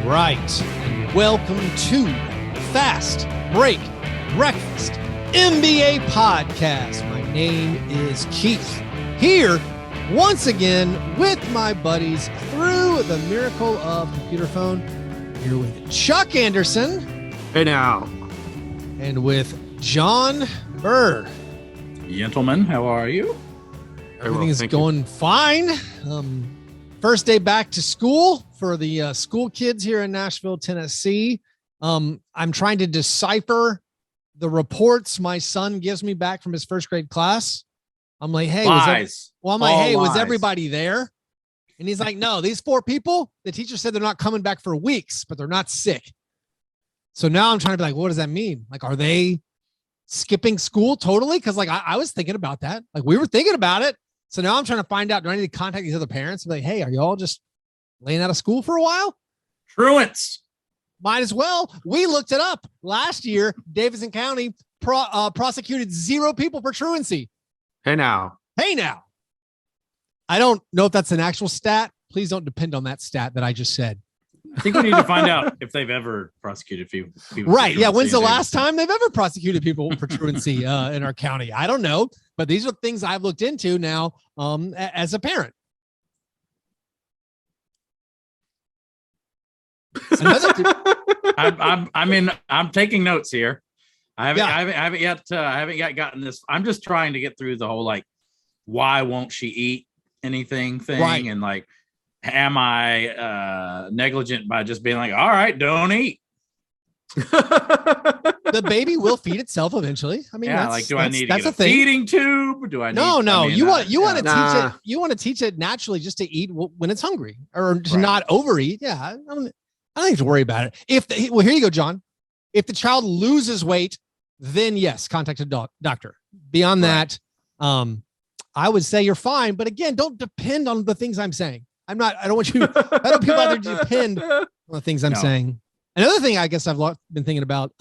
right, and welcome to Fast Break Breakfast NBA Podcast. My name is Keith, here once again with my buddies through the miracle of computer phone. Here with Chuck Anderson. Hey now. And with John Burr. Gentlemen, how are you? Everything is going fine. First day back to school for the school kids here in Nashville, Tennessee. I'm trying to decipher the reports my son gives me back from his first grade class. I'm like, hey, was everybody there? And he's like, no, these 4 people, the teacher said they're not coming back for weeks, but they're not sick. So now I'm trying to be like, what does that mean? Like, are they skipping school totally? Because like I was thinking about that. Like we were thinking about it. So now I'm trying to find out, do I need to contact these other parents and be like, hey, are y'all just laying out of school for a while? Truants. Might as well. We looked it up. Last year, Davidson County prosecuted 0 people for truancy. Hey now. I don't know if that's an actual stat. Please don't depend on that stat that I just said. I think we need to find out if they've ever prosecuted people. Right. Yeah. When's the last time they've ever prosecuted people for truancy in our county? I don't know. But these are things I've looked into now as a parent. I'm taking notes here. I haven't yet gotten this. I'm just trying to get through the whole like, why won't she eat anything thing, right. And like, am I negligent by just being like, all right, don't eat? The baby will feed itself eventually. I mean, yeah, do I need to get a feeding tube? Do I need? No. You want to teach it. You want to teach it naturally just to eat when it's hungry or to not overeat. Yeah, I don't need to worry about it. Here you go, John. If the child loses weight, then yes, contact a doctor. Beyond that, I would say you're fine. But again, don't depend on the things I'm saying. I don't want people out there to depend on the things I'm saying. Another thing I guess I've been thinking about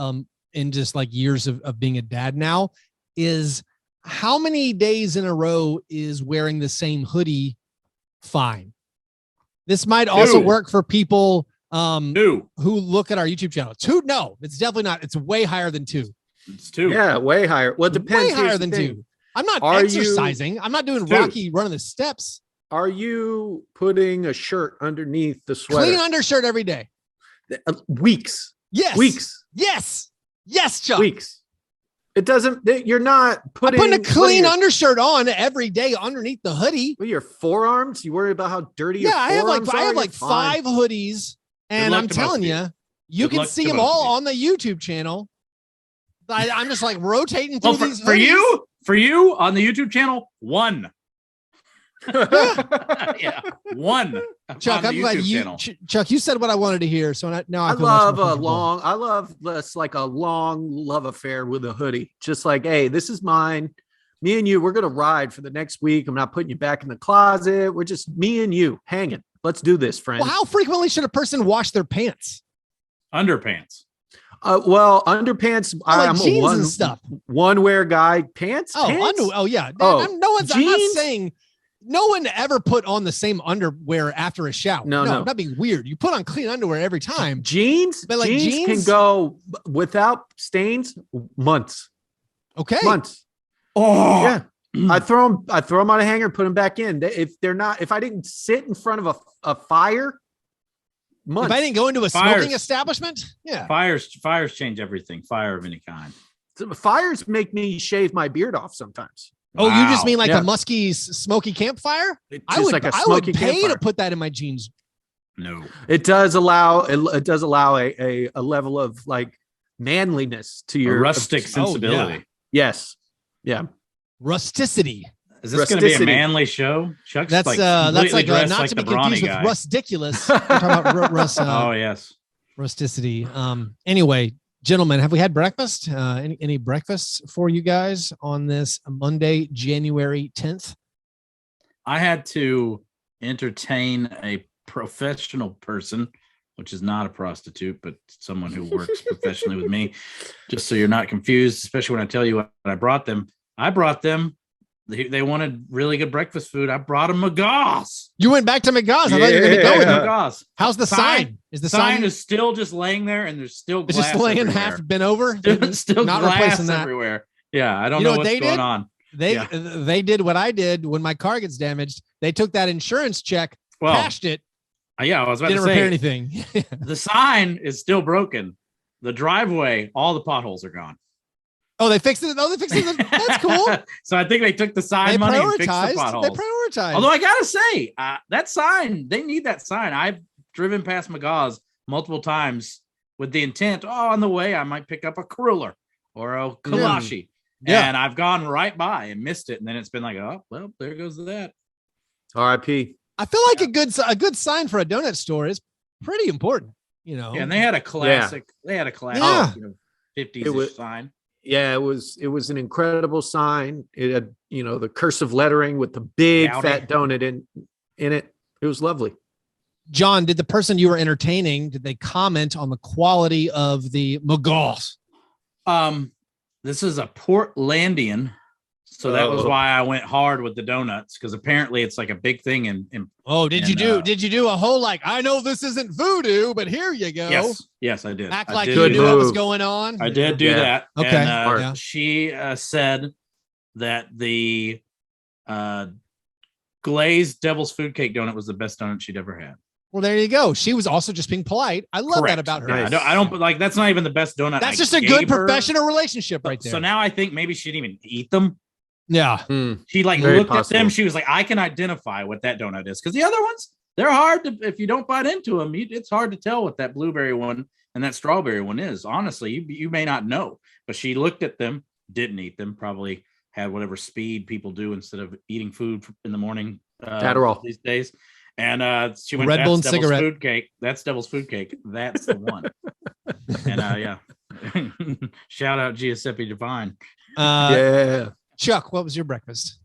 in just like years of being a dad now is how many days in a row is wearing the same hoodie fine? This might also work for people who look at our YouTube channel. 2? No, it's definitely not. It's way higher than 2. It's 2. Yeah, way higher. Well, it depends. Way higher than 2. I'm not exercising. I'm not doing Rocky running the steps. Are you putting a shirt underneath the sweater? Clean undershirt every day. Weeks. Yes. Weeks. Yes, Chuck. Weeks. It doesn't. You're not putting. I'm putting a clean undershirt on every day underneath the hoodie. Well, your forearms. You worry about how dirty your forearms are? I have like 5 hoodies, and I'm telling you can see them all on the YouTube channel. I'm just like rotating through these hoodies. For you on the YouTube channel, 1. Yeah, 1. Chuck, I'm glad Chuck, you said what I wanted to hear. So now I love a long love affair with a hoodie. Just like, hey, this is mine. Me and you, we're gonna ride for the next week. I'm not putting you back in the closet. We're just me and you hanging. Let's do this, friend. Well, how frequently should a person wash their pants? Underpants. Underpants. I'm jeans and stuff. One wear guy. Pants. Oh, pants? Yeah. I'm not saying. No one ever put on the same underwear after a shower. No, not being weird. You put on clean underwear every time. Jeans, but jeans can go without stains months. Okay, months. Oh, yeah. I throw them on a hanger, put them back in. If I didn't sit in front of a fire, months. If I didn't go into a smoking establishment, yeah. Fires change everything. Fire of any kind. Fires make me shave my beard off sometimes. Oh, wow. You just mean like a musky, smoky campfire? I would pay to put that in my jeans. No, it does allow a level of like manliness to your rustic sensibility. Yeah. Yes, yeah, rusticity. Is this going to be a manly show? Chuck's that's like not to be confused with guy. Rusticulous. We're talking about oh yes, rusticity. Anyway. Gentlemen, have we had breakfast? Any breakfasts for you guys on this Monday, January 10th? I had to entertain a professional person, which is not a prostitute, but someone who works professionally with me, just so you're not confused, especially when I tell you what I brought them. I brought them they wanted really good breakfast food. I brought them McGaw's. You went back to McGaw's. I thought you were going to go with McGaw's. How's the sign? Is the sign is still just laying there, and there's still glass it's just laying everywhere. half bent over? Still not glass replacing that everywhere. Yeah, I don't know what's going on. They did what I did when my car gets damaged. They took that insurance check, cashed it. Yeah, I was about didn't to say, repair anything. The sign is still broken. The driveway, all the potholes are gone. Oh, they fixed it. Oh, they fixed it. That's cool. So I think they took the sign money and fixed the potholes. They prioritized. Although I gotta say, that sign, they need that sign. I've driven past McGaw's multiple times with the intent, on the way I might pick up a Cruller or a Kalashi. Yeah. And I've gone right by and missed it. And then it's been like, oh, well, there goes that. R.I.P. I feel like a good sign for a donut store is pretty important, Yeah, and they had a classic. They had a classic, 50s sign. Yeah, it was an incredible sign. It had, the cursive lettering with the big fat donut in it. It was lovely. John, did the person you were entertaining, did they comment on the quality of the McGaw's? This is a Portlandian, so that was why I went hard with the donuts, because apparently it's like a big thing in did you do a whole I know this isn't voodoo, but here you go. Yes, I did. Act like you knew what was going on. I did do that. Okay. And she said that the glazed devil's food cake donut was the best donut she'd ever had. Well, there you go. She was also just being polite. I love that about her. Yeah, I don't like, that's not even the best donut. That's just a good professional relationship right there. So now I think maybe she didn't even eat them. Yeah. She looked at them. She was like, I can identify what that donut is. Because the other ones, they're hard to, if you don't bite into them, it's hard to tell what that blueberry one and that strawberry one is. Honestly, you may not know. But she looked at them, didn't eat them, probably had whatever speed people do instead of eating food in the morning. Adderall these days. And she went, Red Bull and Devil's cigarette. Food Cake. That's Devil's Food Cake. That's the one. And shout out Giuseppe Divine. Chuck, what was your breakfast?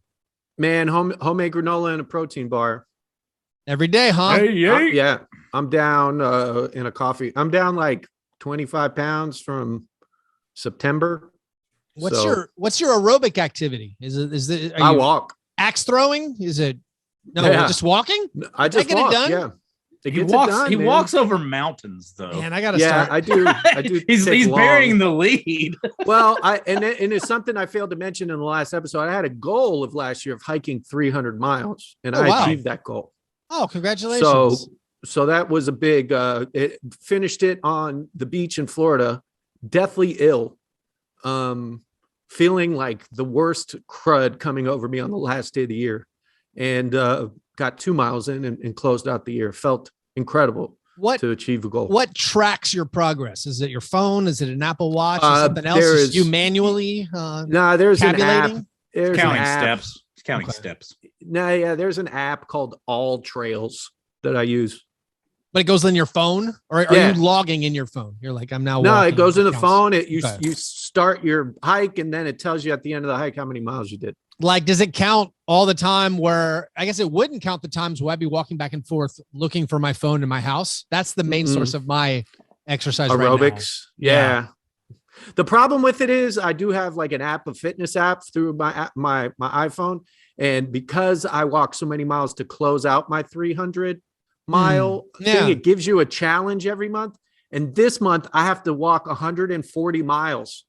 Man, homemade granola and a protein bar. Every day, huh? Yeah. I'm down in a coffee. I'm down like 25 pounds from September. What's your aerobic activity? I walk. Axe throwing? Is it just walking? I just walk. Yeah. He walks over mountains, though. Man, I gotta start. I do. He's bearing the lead. Well, and it's something I failed to mention in the last episode. I had a goal of last year of hiking 300 miles, and I achieved that goal. Oh, congratulations! So that was a big. It finished it on the beach in Florida, deathly ill, feeling like the worst crud coming over me on the last day of the year, and got 2 miles in and closed out the year. Felt incredible to achieve a goal. What tracks your progress? Is it your phone? Is it an Apple Watch or something else? You manually there's an app. There's counting steps. It's counting steps. There's an app called All Trails that I use. But it goes in your phone, or are you logging in your phone? You're like, I'm now. No, it goes in the phone. You start your hike, and then it tells you at the end of the hike how many miles you did. Like, does it count all the time where I guess it wouldn't count the times where I'd be walking back and forth looking for my phone in my house? That's the main source of my exercise. Aerobics. Right now. Yeah. The problem with it is I do have like a fitness app through my iPhone. And because I walk so many miles to close out my 300 mile thing, it gives you a challenge every month. And this month I have to walk 140 miles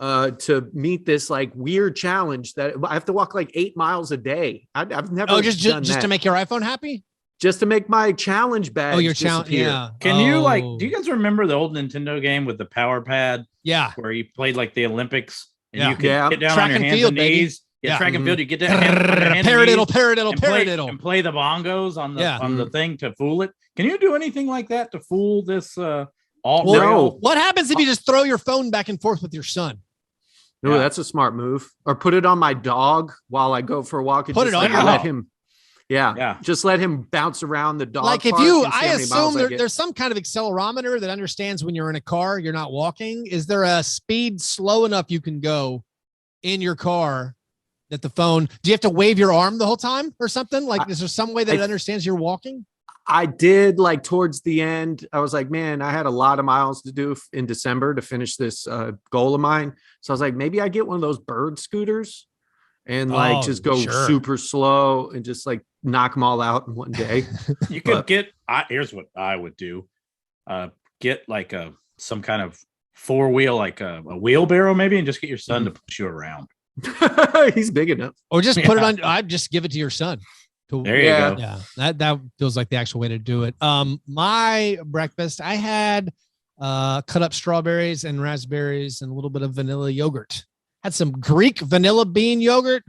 to meet this like weird challenge that I have to walk like 8 miles a day. I've never just to make your iPhone happy, just to make my challenge badge. Your challenge, yeah. Can you do you guys remember the old Nintendo game with the power pad? Yeah, where you played like the Olympics and you could get down track on your hands and knees. Yeah, track and field. You get down paradiddle, and play the bongos on the thing to fool it. Can you do anything like that to fool this? No. What happens if you just throw your phone back and forth with your son? No, that's a smart move. Or put it on my dog while I go for a walk. And put it on your let him. Yeah. Just let him bounce around the dog. Like I assume there's some kind of accelerometer that understands when you're in a car, you're not walking. Is there a speed slow enough you can go in your car that the phone, do you have to wave your arm the whole time or something? Like, is there some way that it understands you're walking? I did, like towards the end, I was like, man, I had a lot of miles to do in December to finish this goal of mine. So I was like, maybe I get one of those bird scooters and like just go super slow and just like knock them all out in one day. You could here's what I would do. Get like some kind of 4-wheel, like a wheelbarrow maybe, and just get your son to push you around. He's big enough. Or just put it on. I'd just give it to your son. There you go. Yeah, that feels like the actual way to do it. My breakfast, I had cut up strawberries and raspberries and a little bit of vanilla yogurt. Had some Greek vanilla bean yogurt.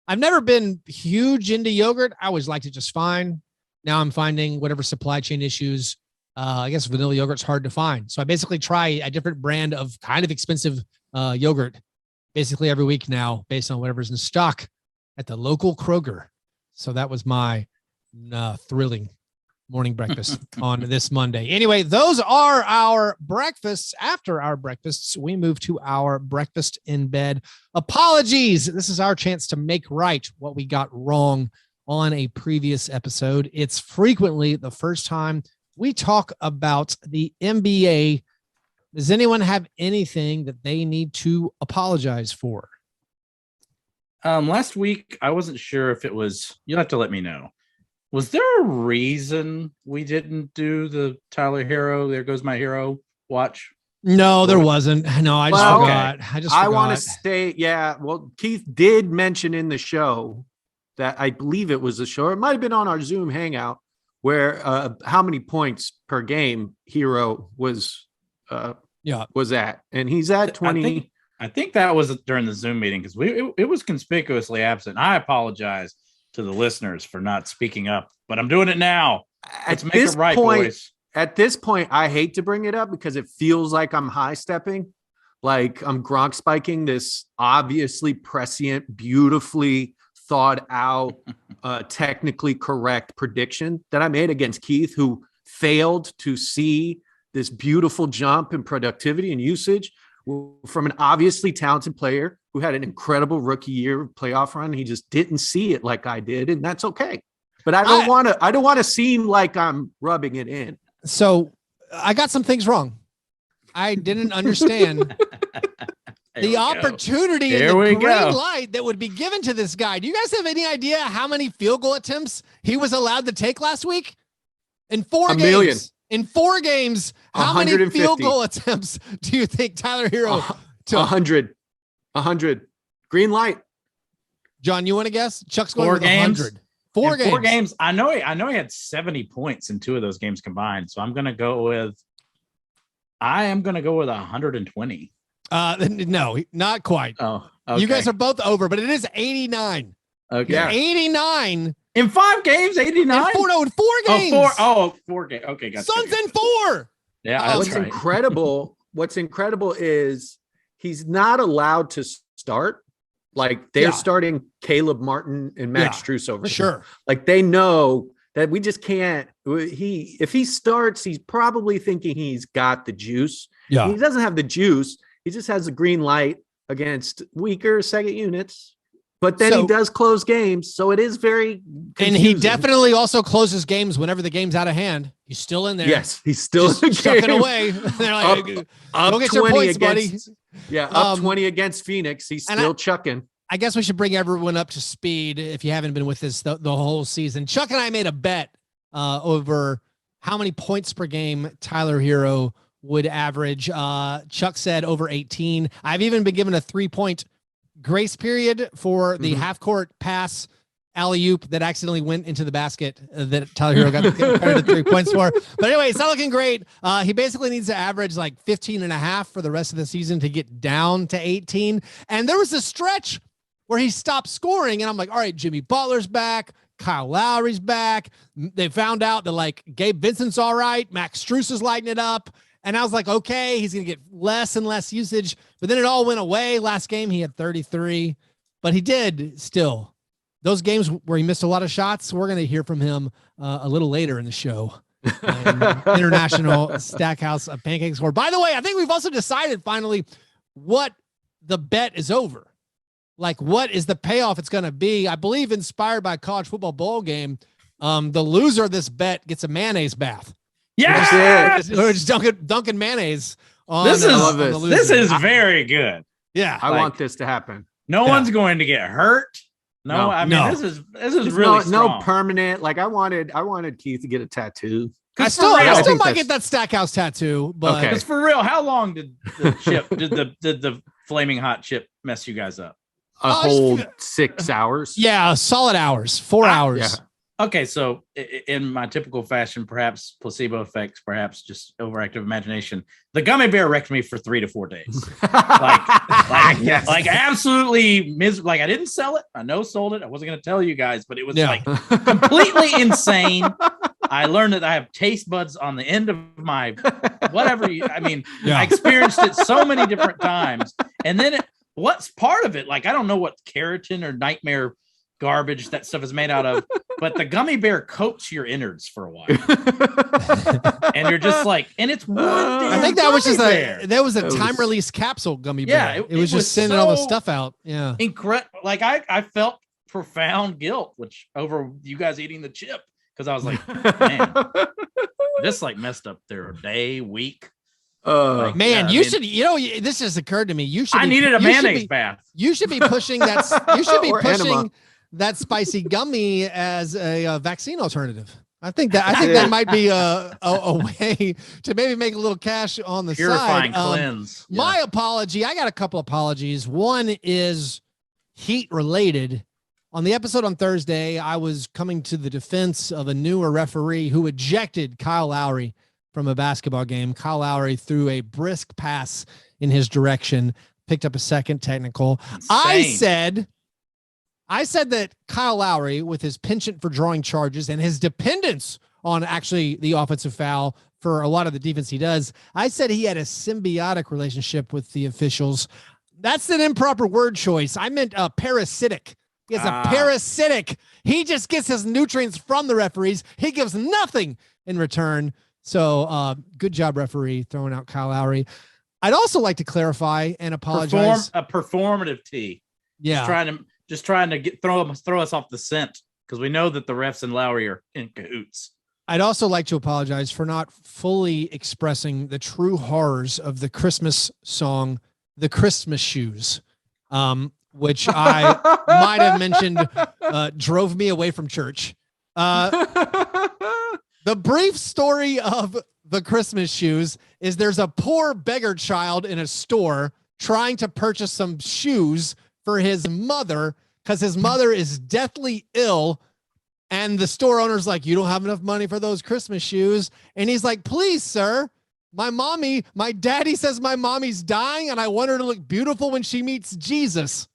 I've never been huge into yogurt. I always liked it just fine. Now I'm finding whatever supply chain issues. I guess vanilla yogurt's hard to find. So I basically try a different brand of kind of expensive yogurt basically every week now based on whatever's in stock at the local Kroger. So that was my thrilling morning breakfast on this Monday. Anyway, those are our breakfasts. After our breakfasts, we move to our breakfast in bed. Apologies. This is our chance to make right what we got wrong on a previous episode. It's frequently the first time we talk about the NBA. Does anyone have anything that they need to apologize for? Last week, I wasn't sure if it was, you'll have to let me know. Was there a reason we didn't do the Tyler Hero, There Goes My Hero watch? No, there wasn't. No, I just forgot. Okay. I want to say, well, Keith did mention in the show that I believe it was a show. It might have been on our Zoom hangout where how many points per game Hero was at. And he's at 20. I think that was during the Zoom meeting because it was conspicuously absent. I apologize to the listeners for not speaking up, but I'm doing it now. Let's make it right, boys. At this point, I hate to bring it up because it feels like I'm high stepping, like I'm Gronk spiking this obviously prescient, beautifully thought out, technically correct prediction that I made against Keith, who failed to see this beautiful jump in productivity and usage from an obviously talented player who had an incredible rookie year playoff run. He just didn't see it like I did, and that's okay. But I don't want to seem like I'm rubbing it in. So I got some things wrong. I didn't understand the opportunity and the green light that would be given to this guy. Do you guys have any idea how many field goal attempts he was allowed to take last week? In 4 games. Million. In 4 games, how many field goal attempts do you think Tyler Hero took? 100. Green light. John, you want to guess? Chuck's going with 100. 4 games. 4 games. I know he had 70 points in 2 of those games combined. So I'm going to go with 120. No, not quite. Oh, okay. You guys are both over, but it is 89. Okay. Yeah. 89. In 5 games, 89? In 4 games. 4 games. Okay, gotcha. Son's in 4. Yeah, what's incredible is he's not allowed to start. Like they're starting Caleb Martin and Max Strus over sure. Like they know that we just can't. If he starts, he's probably thinking he's got the juice. Yeah, he doesn't have the juice. He just has the green light against weaker second units. But then he does close games, so it is very confusing. And he definitely also closes games whenever the game's out of hand. He's still in there. Yes, he's still in the game. Chucking away. They're like, go get your points, buddy. Yeah, up 20 against Phoenix. He's still chucking. I guess we should bring everyone up to speed if you haven't been with us the whole season. Chuck and I made a bet over how many points per game Tyler Hero would average. Chuck said over 18. I've even been given a 3-point grace period for the half-court pass alley-oop that accidentally went into the basket that Tyler Hero got credited 3 points for. But anyway, it's not looking great. He basically needs to average like 15 and a half for the rest of the season to get down to 18. And there was a stretch where he stopped scoring. And I'm like, all right, Jimmy Butler's back. Kyle Lowry's back. They found out that like Gabe Vincent's all right. Max Strus is lighting it up. And I was like, okay, he's going to get less and less usage. But then it all went away. Last game, he had 33. But he did still. Those games where he missed a lot of shots, we're going to hear from him a little later in the show. International Stackhouse of Pancakes Score. By the way, I think we've also decided finally what the bet is over. Like, what is the payoff it's going to be? I believe inspired by college football bowl game, the loser of this bet gets a mayonnaise bath. Yeah, or just dunking mayonnaise on this is very good. Yeah, I want this to happen. No one's going to get hurt. No, I mean this is really no permanent. Like I wanted Keith to get a tattoo. I still might get that Stackhouse tattoo, but because for real, how long did the chip did the flaming hot chip mess you guys up? A whole 6 hours. Yeah, solid hours, 4 hours. Yeah. Okay, so in my typical fashion, perhaps placebo effects, perhaps just overactive imagination, the gummy bear wrecked me for 3 to 4 days. like absolutely like I didn't sell it. I sold it. I wasn't going to tell you guys, but it was like completely insane. I learned that I have taste buds on the end of my whatever. I experienced it so many different times. And then what's part of it? Like, I don't know what keratin or nightmare garbage that stuff is made out of, but the gummy bear coats your innards for a while. And you're just like, and it's one I think that was just there was a time release capsule gummy bear. Yeah, it was just sending all the stuff out. Yeah. Incredible. Like I felt profound guilt, which over you guys eating the chip. Because I was like, man, this like messed up their day, week. You should, this just occurred to me. I needed a mayonnaise bath. You should be pushing that. You should be pushing that spicy gummy as a vaccine alternative. I think that might be a way to maybe make a little cash on the Purifying side. Cleanse. My apology. I got a couple apologies. One is heat related. On the episode on Thursday, I was coming to the defense of a newer referee who ejected Kyle Lowry from a basketball game. Kyle Lowry threw a brisk pass in his direction, picked up a second technical. Insane. I said that Kyle Lowry, with his penchant for drawing charges and his dependence on actually the offensive foul for a lot of the defense he does, I said he had a symbiotic relationship with the officials. That's an improper word choice. I meant parasitic. He is a parasitic. He just gets his nutrients from the referees. He gives nothing in return. So good job, referee, throwing out Kyle Lowry. I'd also like to clarify and apologize. A performative tee. Yeah. Just trying to throw us off the scent because we know that the refs and Lowry are in cahoots. I'd also like to apologize for not fully expressing the true horrors of the Christmas song, The Christmas Shoes. Which I might have mentioned drove me away from church. The brief story of the Christmas shoes is there's a poor beggar child in a store trying to purchase some shoes for his mother because his mother is deathly ill. And the store owner's like, you don't have enough money for those Christmas shoes. And he's like, please, sir. My daddy says my mommy's dying and I want her to look beautiful when she meets Jesus.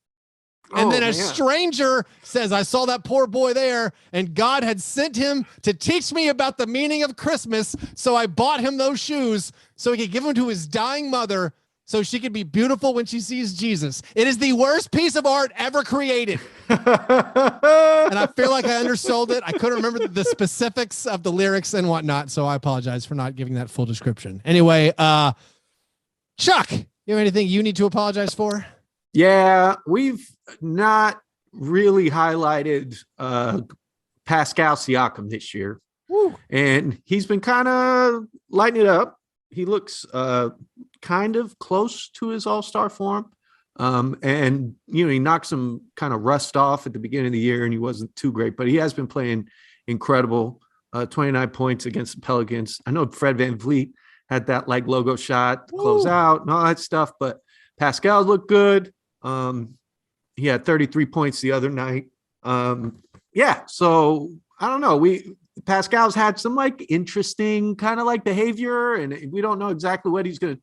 And then a stranger says, I saw that poor boy there and God had sent him to teach me about the meaning of Christmas. So I bought him those shoes so he could give them to his dying mother so she could be beautiful when she sees Jesus. It is the worst piece of art ever created. And I feel like I undersold it. I couldn't remember the specifics of the lyrics and whatnot. So I apologize for not giving that full description. Anyway, Chuck, you have anything you need to apologize for? Yeah, we've not really highlighted Pascal Siakam this year. Woo. And he's been kind of lighting it up. He looks kind of close to his all-star form. And, he knocked some kind of rust off at the beginning of the year and he wasn't too great, but he has been playing incredible. 29 points against the Pelicans. I know Fred VanVleet had that logo shot to close out and all that stuff, but Pascal looked good. He had 33 points the other night. So I don't know. Pascal's had some interesting kind of behavior, and we don't know exactly what he's going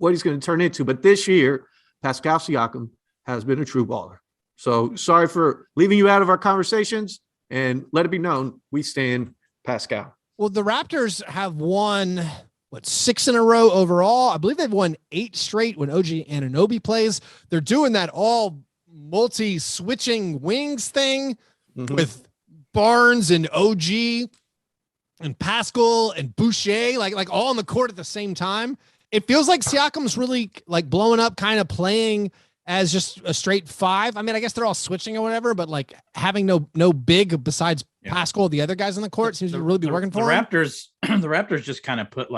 to turn into. But this year, Pascal Siakam has been a true baller. So sorry for leaving you out of our conversations, and let it be known we stand Pascal. Well, the Raptors have won 6 in a row overall. I believe they've won 8 straight when OG Anunoby plays. They're doing that all multi-switching wings thing with Barnes and OG and Pascal and Boucher, like all on the court at the same time. It feels like Siakam's really blowing up, kind of playing as just a straight 5. I mean, I guess they're all switching or whatever, but having no big besides Pascal, the other guys on the court seems to really be working for him. The Raptors just kind of put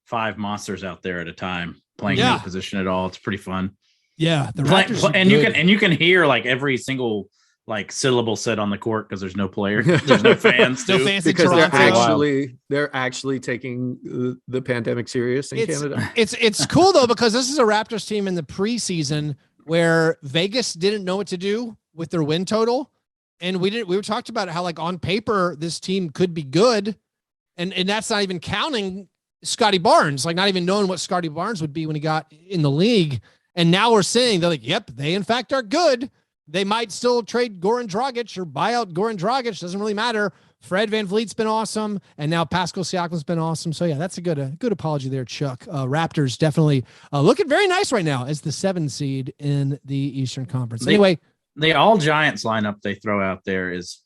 5 monsters out there at a time playing no position at all. It's pretty fun. Yeah, the Raptors and you can hear every single like syllable set on the court because there's no player, there's no fans, no fans because Toronto. they're actually taking the pandemic serious in Canada. It's cool though, because this is a Raptors team in the preseason where Vegas didn't know what to do with their win total, and we were talked about how like on paper this team could be good, and that's not even counting Scotty Barnes, like not even knowing what Scotty Barnes would be when he got in the league, and now we're saying they're like, yep, they in fact are good. They might still trade Goran Dragic or buy out Goran Dragic. Doesn't really matter. Fred VanVleet's been awesome, and now Pascal Siakam's been awesome. So yeah, that's a good apology there, Chuck. Raptors definitely looking very nice right now as the 7 seed in the Eastern Conference. Anyway, the all Giants lineup they throw out there it's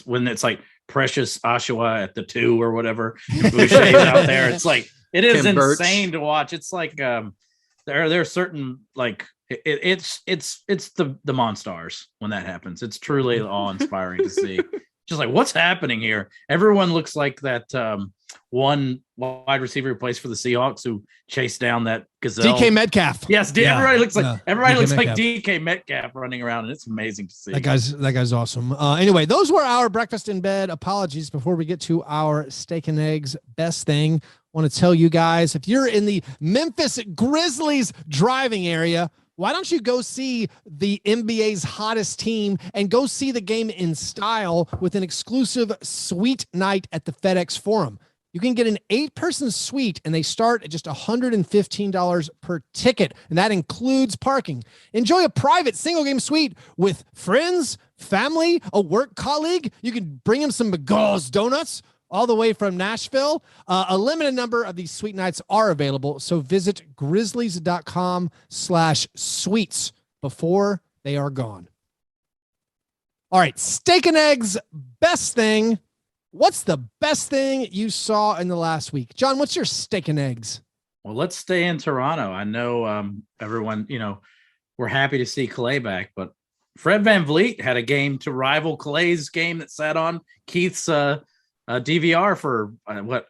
when it's like Precious Oshawa at the 2 or whatever. Boucher's out there. It's like it is Kim insane Birch. to watch. It's like there are certain like. It's the Monstars when that happens. It's truly awe-inspiring to see. Just like what's happening here. Everyone looks like that one wide receiver who plays for the Seahawks who chased down that gazelle. DK Metcalf. Yes, everybody looks like Metcalf. DK Metcalf running around, and it's amazing to see. That guy's awesome. Anyway, those were our breakfast in bed apologies. Before we get to our steak and eggs best thing, I want to tell you guys, if you're in the Memphis Grizzlies driving area, why don't you go see the NBA's hottest team and go see the game in style with an exclusive suite night at the FedEx Forum? You can get an 8-person suite, and they start at just $115 per ticket, and that includes parking. Enjoy a private single-game suite with friends, family, a work colleague. You can bring them some McGaw's donuts all the way from Nashville. A limited number of these suite nights are available, so visit grizzlies.com/suites before they are gone. All right, steak and eggs, best thing. What's the best thing you saw in the last week? John, what's your steak and eggs? Well, let's stay in Toronto. I know everyone, we're happy to see Clay back, but Fred VanVleet had a game to rival Clay's game that sat on Keith's DVR for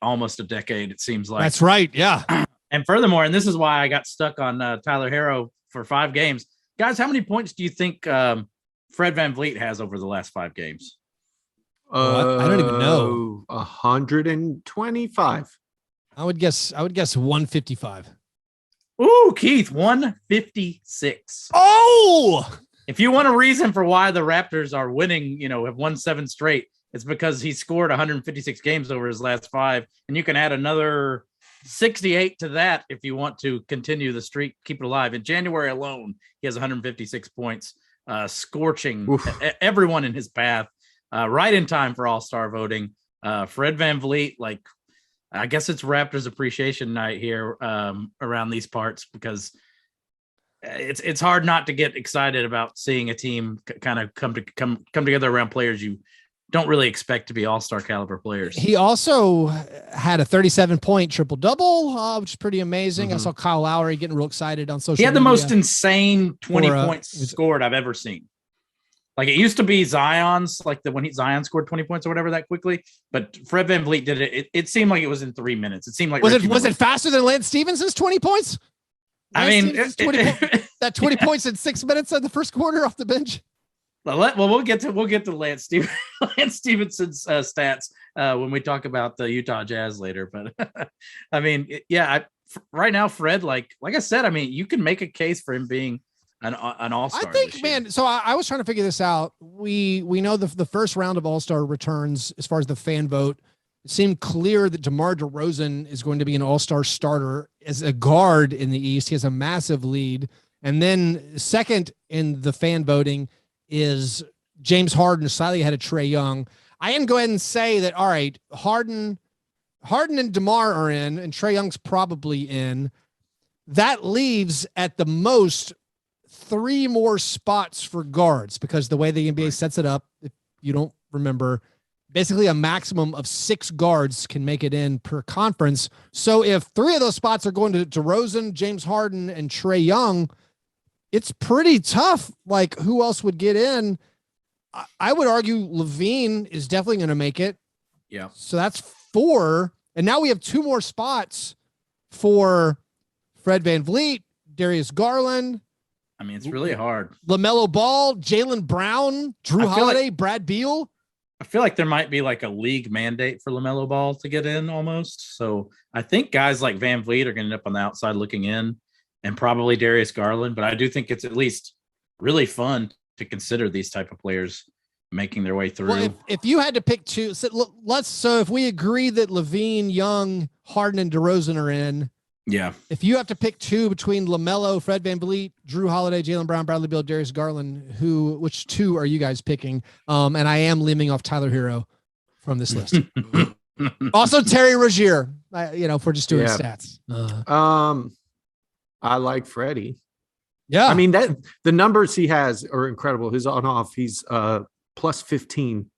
almost a decade, it seems like. That's right. Yeah. And furthermore, and this is why I got stuck on Tyler Herro for 5 games. Guys, how many points do you think Fred VanVleet has over the last 5 games? I don't even know. 125. I would guess 155. Ooh, Keith, 156. Oh, if you want a reason for why the Raptors are winning, have won 7 straight, it's because he scored 156 games over his last 5, and you can add another 68 to that if you want to continue the streak, keep it alive. In January alone, he has 156 points, scorching everyone in his path, right in time for All-Star voting. Fred VanVleet, I guess it's Raptors appreciation night here around these parts, because it's hard not to get excited about seeing a team kind of come together around players you don't really expect to be all-star caliber players. He also had a 37-point triple-double, which is pretty amazing. I saw Kyle Lowry getting real excited on social media. He had the most insane 20 points scored I've ever seen. Like, it used to be Zion's, when Zion scored 20 points or whatever that quickly, but Fred VanVleet did it. It seemed like it was in 3 minutes. It seemed like was it faster than Lance Stephenson's 20 points? That 20 points in 6 minutes in the first quarter off the bench. We'll get to Lance Stephenson's stats when we talk about the Utah Jazz later. But right now, Fred, like I said, you can make a case for him being an all-star. I think, man. So I was trying to figure this out. We know the first round of all-star returns as far as the fan vote. It seemed clear that DeMar DeRozan is going to be an all-star starter as a guard in the East. He has a massive lead, and then second in the fan voting is James Harden, slightly ahead of Trae Young. I can go ahead and say that, all right, Harden and DeMar are in, and Trae Young's probably in. That leaves at the most 3 more spots for guards, because the way the NBA sets it up, if you don't remember, basically a maximum of 6 guards can make it in per conference. So if 3 of those spots are going to DeRozan, James Harden, and Trae Young, it's pretty tough. Like, who else would get in? I would argue Levine is definitely going to make it. Yeah. So that's 4. And now we have 2 more spots for Fred VanVleet, Darius Garland, I mean, it's really hard. LaMelo Ball, Jaylen Brown, Drew Holiday, Brad Beal. I feel like there might be like a league mandate for LaMelo Ball to get in almost. So I think guys like Van Vliet are going to end up on the outside looking in, and probably Darius Garland. But I do think it's at least really fun to consider these type of players making their way through. Well, if you had to pick two, so if we agree that Levine, Young, Harden, and DeRozan are in, yeah. If you have to pick two between LaMelo, Fred VanVleet, Drew Holiday, Jaylen Brown, Bradley Beal, Darius Garland, which two are you guys picking? And I am leaving off Tyler Hero from this list. Also, Terry Rozier. If we're just doing stats. I like Freddie. Yeah, I mean that the numbers he has are incredible. His on off, he's plus 15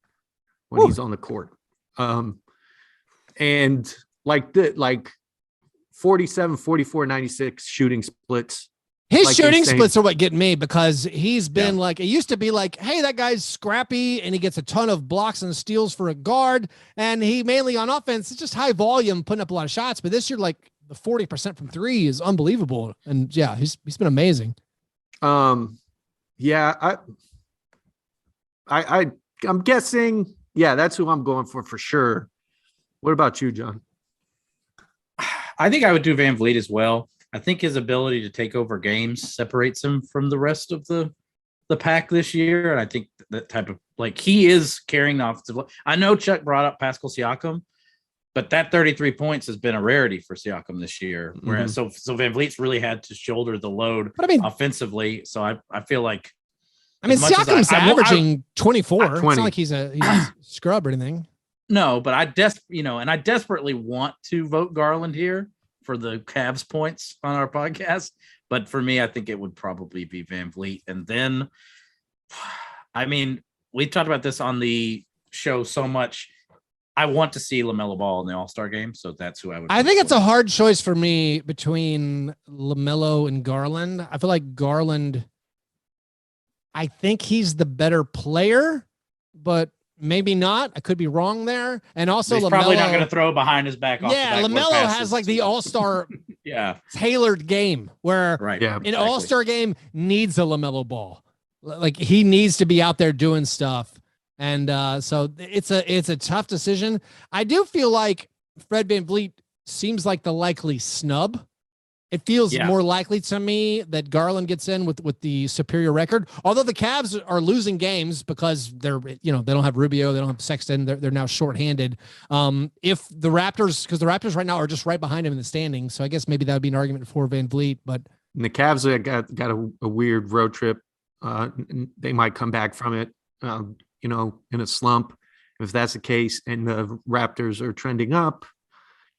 when he's on the court. And like 47, 44, 96 shooting splits. His shooting splits are what get me, because he's been like, it used to be like, hey, that guy's scrappy and he gets a ton of blocks and steals for a guard. And he mainly on offense, it's just high volume, putting up a lot of shots. But this year, like the 40% from three is unbelievable. And yeah, he's been amazing. I'm guessing. Yeah, that's who I'm going for sure. What about you, John? I think I would do Van Vliet as well. I think his ability to take over games separates him from the rest of the pack this year. And I think that type of, like, he is carrying the offensive. I know Chuck brought up Pascal Siakam, but that 33 points has been a rarity for Siakam this year. Whereas so Van Vliet's really had to shoulder the load offensively. So I feel like, Siakam's averaging 24. 20. It's not like he's a scrub or anything. No, but I desperately want to vote Garland here for the Cavs points on our podcast. But for me, I think it would probably be Van Vliet. And then, I mean, we talked about this on the show so much. I want to see LaMelo Ball in the All-Star game, so that's who I would. I think it's a hard choice for me between LaMelo and Garland. I feel like Garland, I think he's the better player, but maybe not. I could be wrong there. And also, he's probably not going to throw behind his back. LaMelo has like the all-star tailored game where an all-star game needs a LaMelo Ball. Like, he needs to be out there doing stuff. And so it's a tough decision. I do feel like Fred VanVleet seems like the likely snub. It feels more likely to me that Garland gets in with the superior record. Although the Cavs are losing games because they don't have Rubio, they don't have Sexton, they're now shorthanded. If the Raptors, because the Raptors right now are just right behind him in the standings, so I guess maybe that would be an argument for Van Vliet. But the Cavs got a weird road trip. They might come back from it, in a slump. If that's the case, and the Raptors are trending up.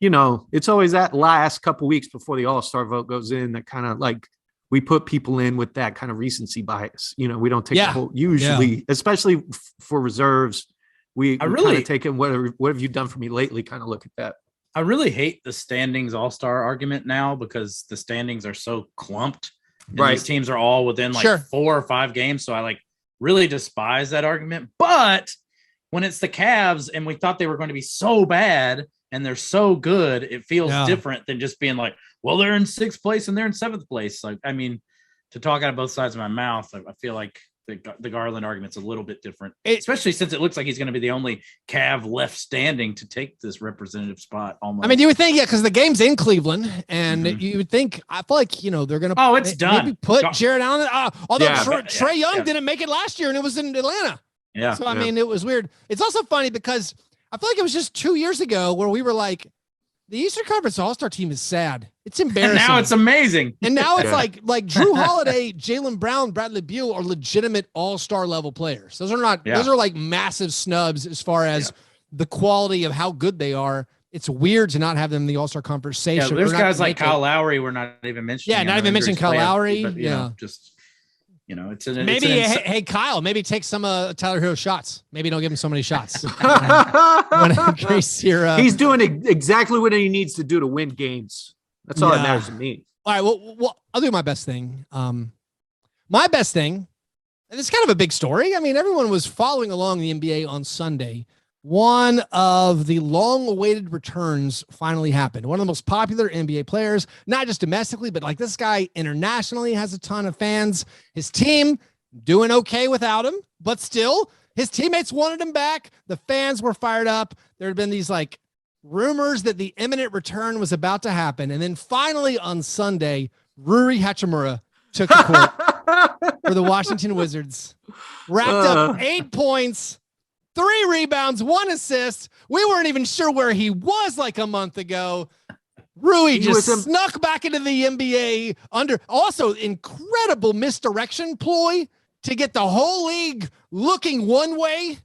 It's always that last couple weeks before the All-Star vote goes in that kind of like we put people in with that kind of recency bias. We don't take the whole, usually, especially for reserves. We kind of take it. What have you done for me lately? Kind of look at that. I really hate the standings All-Star argument now because the standings are so clumped. And these teams are all within 4 or 5 games. So I really despise that argument. But when it's the Cavs and we thought they were going to be so bad and they're so good, it feels different than just being like, well, they're in 6th place and they're in 7th place. Like, I mean, to talk out of both sides of my mouth, I feel like the Garland argument's a little bit different, especially since it looks like he's going to be the only Cav left standing to take this representative spot. Almost. I mean, you would think, because the game's in Cleveland, and you would think, I feel like, they're going to. Oh, it's done. Maybe put Jared Allen. Although Trae Young didn't make it last year, and it was in Atlanta. Yeah. So I mean, it was weird. It's also funny because I feel like it was just 2 years ago where we were like, the Eastern Conference All-Star team is sad. It's embarrassing. And now it's amazing. And now it's like Drew Holiday, Jaylen Brown, Bradley Beal are legitimate All-Star level players. Those are not. Those are like massive snubs as far as the quality of how good they are. It's weird to not have them in the All-Star conversation. Yeah, there's guys like Kyle Lowry we're not even mentioning. Yeah, not even mentioning Kyle Lowry. But, it's maybe hey Kyle, maybe take some Tyler Hero shots. Maybe don't give him so many shots. He's doing exactly what he needs to do to win games. That's all that matters to me. All right, well, I'll do my best thing. My best thing, and it's kind of a big story. I mean, everyone was following along the NBA on Sunday. one of the long-awaited returns finally happened. One of the most popular NBA players, not just domestically, but like this guy internationally has a ton of fans. His team doing okay without him, but still his teammates wanted him back. The fans were fired up. There had been these like rumors that the imminent return was about to happen. And then finally on Sunday, Rui Hachimura took the court for the Washington Wizards, racked up 8 points, 3 rebounds, 1 assist. We weren't even sure where he was like a month ago. Rui just snuck back into the NBA under also incredible misdirection ploy to get the whole league looking one way.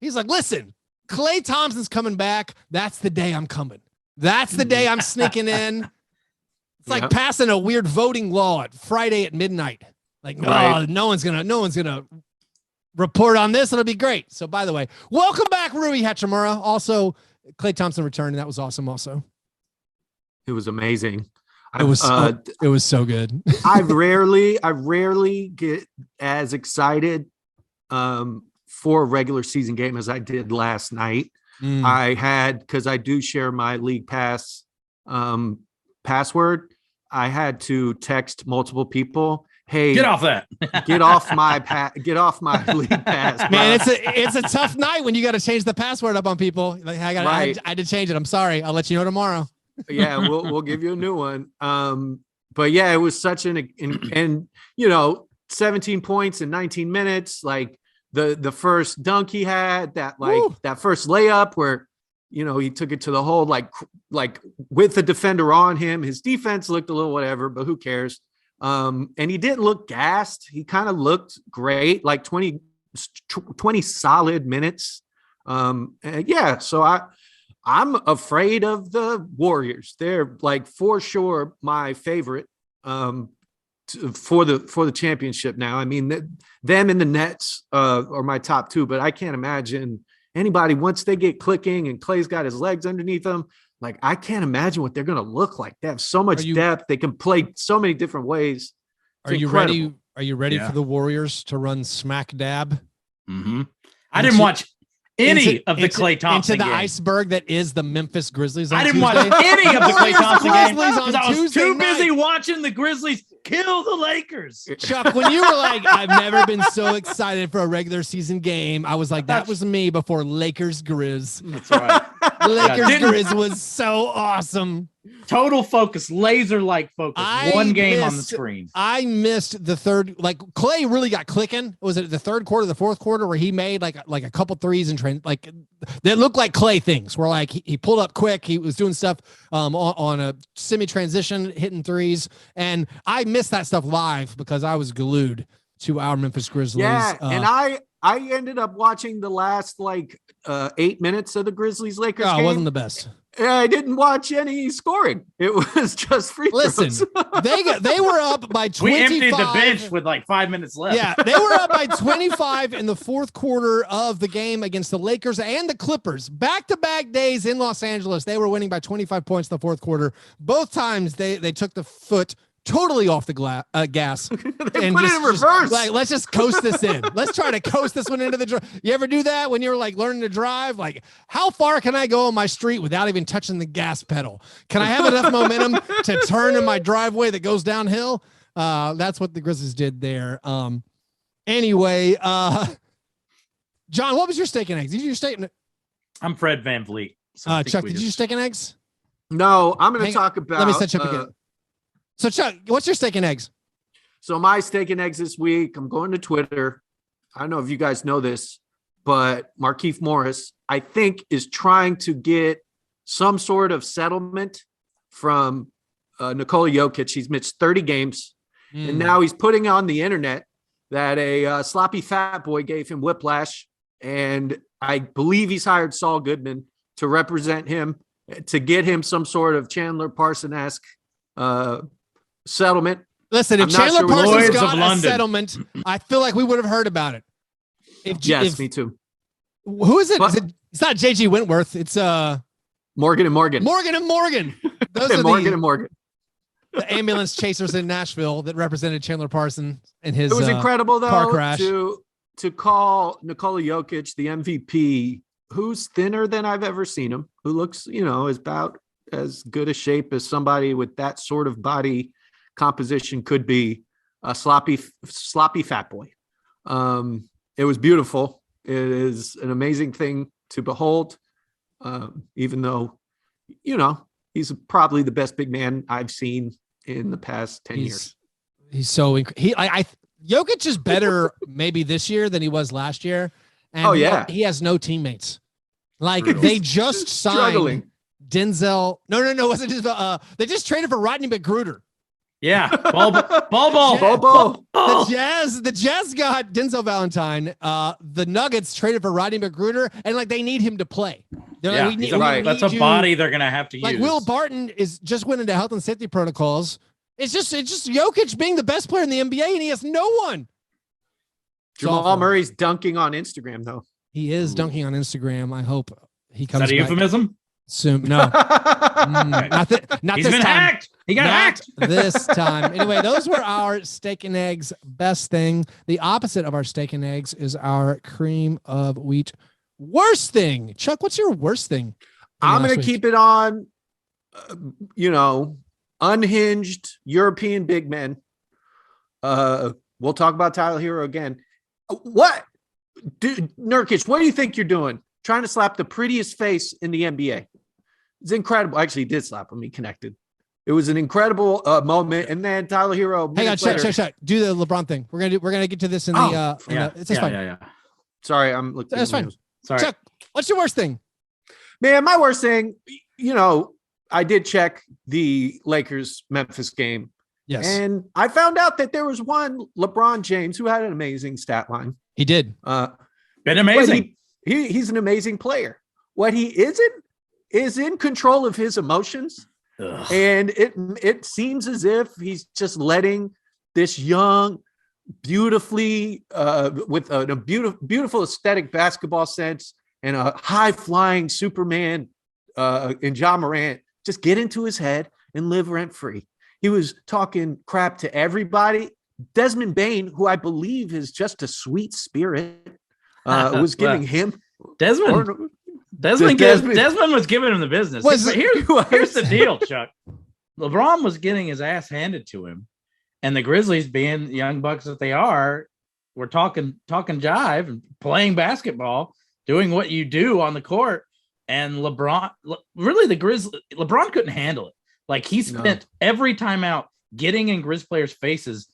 He's like, listen, Klay Thompson's coming back. That's the day I'm coming. That's the day I'm sneaking in. It's like passing a weird voting law at Friday at midnight. Like, oh, no one's gonna report on this. It'll be great. So, by the way, welcome back, Rui Hachimura. Also, Klay Thompson returned, and that was awesome. Also, it was amazing. It was so good. I rarely get as excited for a regular season game as I did last night. I had, because I do share my league pass password. I had to text multiple people. Hey, get off that. get off my league pass. Man, it's a tough night when you got to change the password up on people. Like I had to change it. I'm sorry. I'll let you know tomorrow. Yeah, we'll give you a new one. But yeah, it was such and 17 points in 19 minutes. Like the first dunk he had, that first layup where he took it to the hole, like with the defender on him. His defense looked a little whatever, but who cares? And he didn't look gassed. He kind of looked great, like 20 solid minutes. So I'm afraid of the Warriors. They're like for sure my favorite for the championship now. I mean, them and the Nets are my top 2, but I can't imagine anybody once they get clicking and Klay's got his legs underneath them. Like, I can't imagine what they're going to look like. They have so much depth. They can play so many different ways. Are you ready? Are you ready for the Warriors to run smack dab? Mm-hmm. I didn't watch any of the Klay Thompson into the game. iceberg that is the Memphis Grizzlies. I didn't watch any of the Klay Thompson game because I was too busy watching the Grizzlies kill the Lakers. Chuck, when you were like, I've never been so excited for a regular season game, I was like, that was me before Lakers Grizz. That's right. Lakers Grizz was so awesome. Total focus, laser-like focus. One game on the screen. I missed the third. Like Klay really got clicking. Was it the third quarter, the fourth quarter, where he made like a couple threes and like that looked like Klay things? Where like he pulled up quick, he was doing stuff on a semi-transition, hitting threes, and I missed that stuff live because I was glued to our Memphis Grizzlies. Yeah, and I ended up watching the last 8 minutes of the Grizzlies Lakers game. It wasn't the best. I didn't watch any scoring. It was just free throws. Listen, they were up by 25. We emptied the bench with 5 minutes left. Yeah, they were up by 25 in the fourth quarter of the game against the Lakers and the Clippers. Back-to-back days in Los Angeles, they were winning by 25 points in the fourth quarter. Both times they took the foot totally off the gas and put it in reverse. Let's just coast this in. Let's try to coast this one into the drive. You ever do that when you're learning to drive? Like, how far can I go on my street without even touching the gas pedal? Can I have enough momentum to turn in my driveway that goes downhill? That's what the Grizzlies did there. Anyway, John, what was your steak and eggs? Did you steak? I'm Fred VanVleet. So Chuck, did you steak and eggs? No, I'm going to talk about. Let me set you up again. So, Chuck, what's your steak and eggs? So my steak and eggs this week, I'm going to Twitter. I don't know if you guys know this, but Markieff Morris, I think, is trying to get some sort of settlement from Nikola Jokic. He's missed 30 games, and now he's putting on the internet that a sloppy fat boy gave him whiplash, and I believe he's hired Saul Goodman to represent him to get him some sort of Chandler Parson-esque settlement. Listen, if Chandler Parsons got a settlement, I feel like we would have heard about it. Me too. Who is it? It's not JG Wentworth. It's Morgan and Morgan. Morgan and Morgan. Those are Morgan and Morgan. The ambulance chasers in Nashville that represented Chandler Parsons and his. It was incredible though car crash. to call Nikola Jokic the MVP who's thinner than I've ever seen him, who looks, is about as good a shape as somebody with that sort of body composition could be, a sloppy fat boy. It was beautiful. It is an amazing thing to behold, even though, he's probably the best big man I've seen in the past 10 years. He's so Jokic is better maybe this year than he was last year. And he has no teammates. Like they just signed Denzel. No. Wasn't just they just traded for Rodney McGruder. Yeah. Ball. The Jazz got Denzel Valentine. The Nuggets traded for Rodney McGruder, and like they need him to play. They're like, that's a body they're gonna have to use. Like Will Barton is just went into health and safety protocols. It's just Jokic being the best player in the NBA, and he has no one. Jamal Murray's dunking on Instagram, though. He is dunking on Instagram. I hope he comes. Is that a euphemism? Soon. No. Not He's this been time. hacked. He got hacked this time. Anyway, those were our steak and eggs best thing. The opposite of our steak and eggs is our cream of wheat worst thing. Chuck, what's your worst thing? I'm going to keep it on, unhinged European big men. We'll talk about Tyler Hero again. What? Nurkic, what do you think you're doing? Trying to slap the prettiest face in the NBA. It's incredible. Actually, he did slap him. He connected. It was an incredible moment. And then Tyler Hero. Hang on, check. Do the LeBron thing. We're gonna get to this in the. It's fine. Yeah. Sorry, I'm looking. That's fine. Sorry. Chuck, what's your worst thing? Man, my worst thing. I did check the Lakers Memphis game. Yes. And I found out that there was one LeBron James who had an amazing stat line. He did. Been amazing. He's an amazing player. What he isn't is in control of his emotions. Ugh. And it seems as if he's just letting this young, beautifully with a beautiful aesthetic basketball sense and a high-flying Superman in Ja Morant just get into his head and live rent-free. He was talking crap to everybody. Desmond Bain, who I believe is just a sweet spirit, was giving him Desmond was giving him the business. Here's the deal, Chuck. LeBron was getting his ass handed to him, and the Grizzlies, being the young bucks that they are, were talking jive and playing basketball, doing what you do on the court. And LeBron couldn't handle it. Like he spent every time out getting in Grizz players' faces,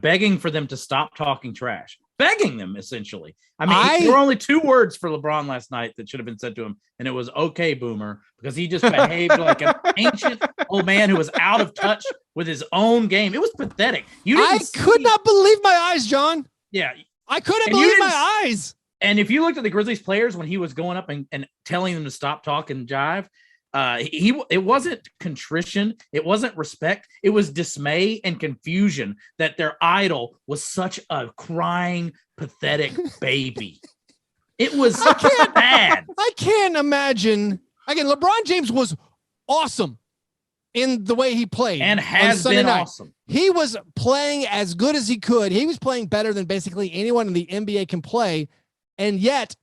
begging for them to stop talking trash, begging them essentially. I mean, there were only 2 words for LeBron last night that should have been said to him, and it was "Okay, Boomer," because he just behaved like an ancient old man who was out of touch with his own game. It was pathetic. I could not believe my eyes, John. Yeah, I couldn't believe my eyes. And if you looked at the Grizzlies players when he was going up and telling them to stop talking jive, it wasn't contrition, it wasn't respect, it was dismay and confusion that their idol was such a crying, pathetic baby. It was bad. I can't imagine. Again, LeBron James was awesome in the way he played and has been awesome. He was playing as good as he could. He was playing better than basically anyone in the NBA can play, and yet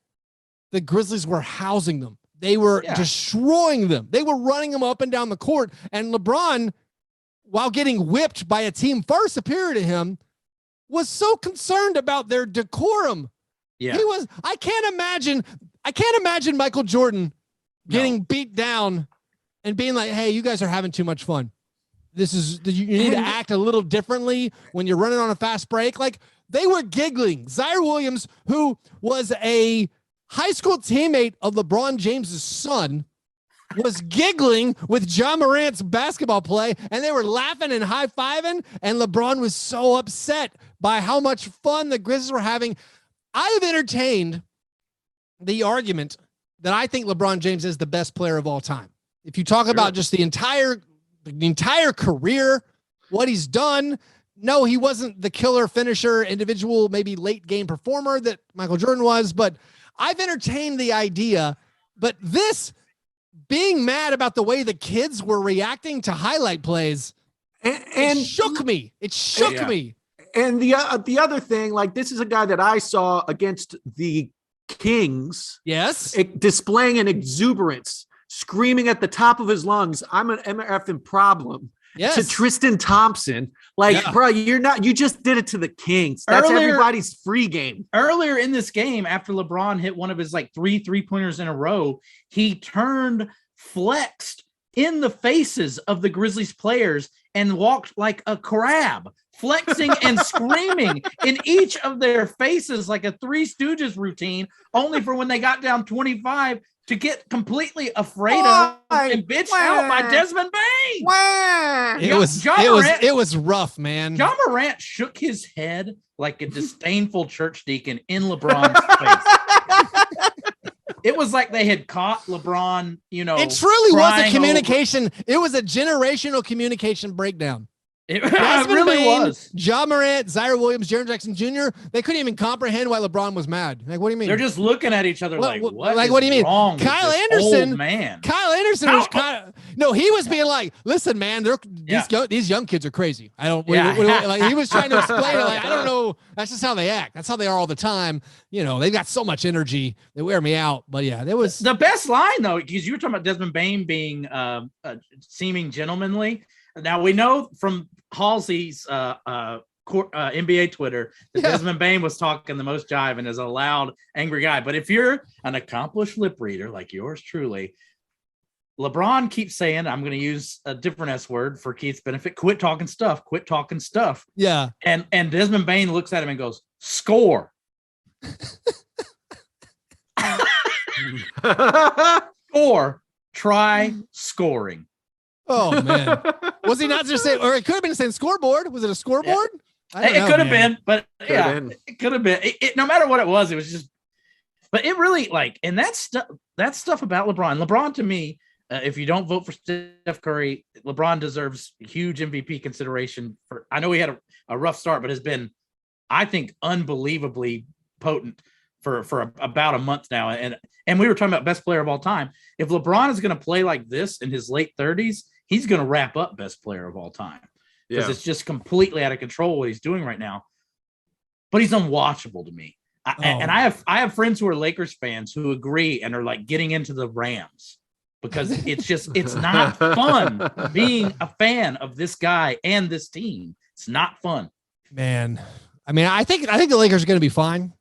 the Grizzlies were housing them. They were destroying them. They were running them up and down the court. And LeBron, while getting whipped by a team far superior to him, was so concerned about their decorum. Yeah. I can't imagine Michael Jordan getting beat down and being like, "Hey, you guys are having too much fun. You need to act a little differently when you're running on a fast break." Like, they were giggling. Zaire Williams, who was a high school teammate of LeBron James's son, was giggling with Ja Morant's basketball play, and they were laughing and high-fiving, and LeBron was so upset by how much fun the Grizzlies were having. I have entertained the argument that I think LeBron James is the best player of all time. If you talk about just the entire career, what he's done, no, he wasn't the killer finisher, individual, maybe late game performer that Michael Jordan was, but I've entertained the idea. But this being mad about the way the kids were reacting to highlight plays, and it shook me. It shook me. And the other thing, like, this is a guy that I saw against the Kings. Yes. Displaying an exuberance, screaming at the top of his lungs, I'm an MFing problem. Yes. To Tristan Thompson. Bro, you just did it to the Kings. That's everybody's free game. Earlier in this game, after LeBron hit one of his 3-3-pointers in a row, he turned flexed in the faces of the Grizzlies players and walked like a crab, flexing and screaming in each of their faces like a Three Stooges routine, only for when they got down 25 to get completely afraid of and bitched out by Desmond Bain. It was rough, man. John Morant shook his head like a disdainful church deacon in LeBron's face. It was like they had caught LeBron, It truly was a communication. It was a generational communication breakdown. It really was. Ja Morant, Zaire Williams, Jaren Jackson Jr., they couldn't even comprehend why LeBron was mad. What do you mean? They're just looking at each other what do you mean? Kyle Anderson, man. Kyle Anderson was kind of he was being like, listen, man, these young kids are crazy. I don't he was trying to explain it I don't know. That's just how they act. That's how they are all the time. They've got so much energy. They wear me out. But yeah, there was the best line though, because you were talking about Desmond Bain being seeming gentlemanly. Now we know from Halsey's NBA Twitter that Desmond Bain was talking the most jive and is a loud, angry guy. But if you're an accomplished lip reader like yours truly, LeBron keeps saying, I'm going to use a different S word for Keith's benefit. Quit talking stuff. Quit talking stuff. Yeah. And Desmond Bain looks at him and goes, score. Score. Try scoring. Oh man, was he not just saying, or it could have been saying scoreboard? Was it a scoreboard? It could have been, but it could have been. No matter what it was just. But it really and that stuff about LeBron. LeBron to me, if you don't vote for Steph Curry, LeBron deserves huge MVP consideration. I know he had a rough start, but has been, I think, unbelievably potent for about a month now. And we were talking about best player of all time. If LeBron is going to play like this in his late 30s, he's going to wrap up best player of all time because it's just completely out of control what he's doing right now. But he's unwatchable to me. And I have friends who are Lakers fans who agree and are getting into the Rams because it's not fun being a fan of this guy and this team. It's not fun, man. I mean, I think the Lakers are going to be fine.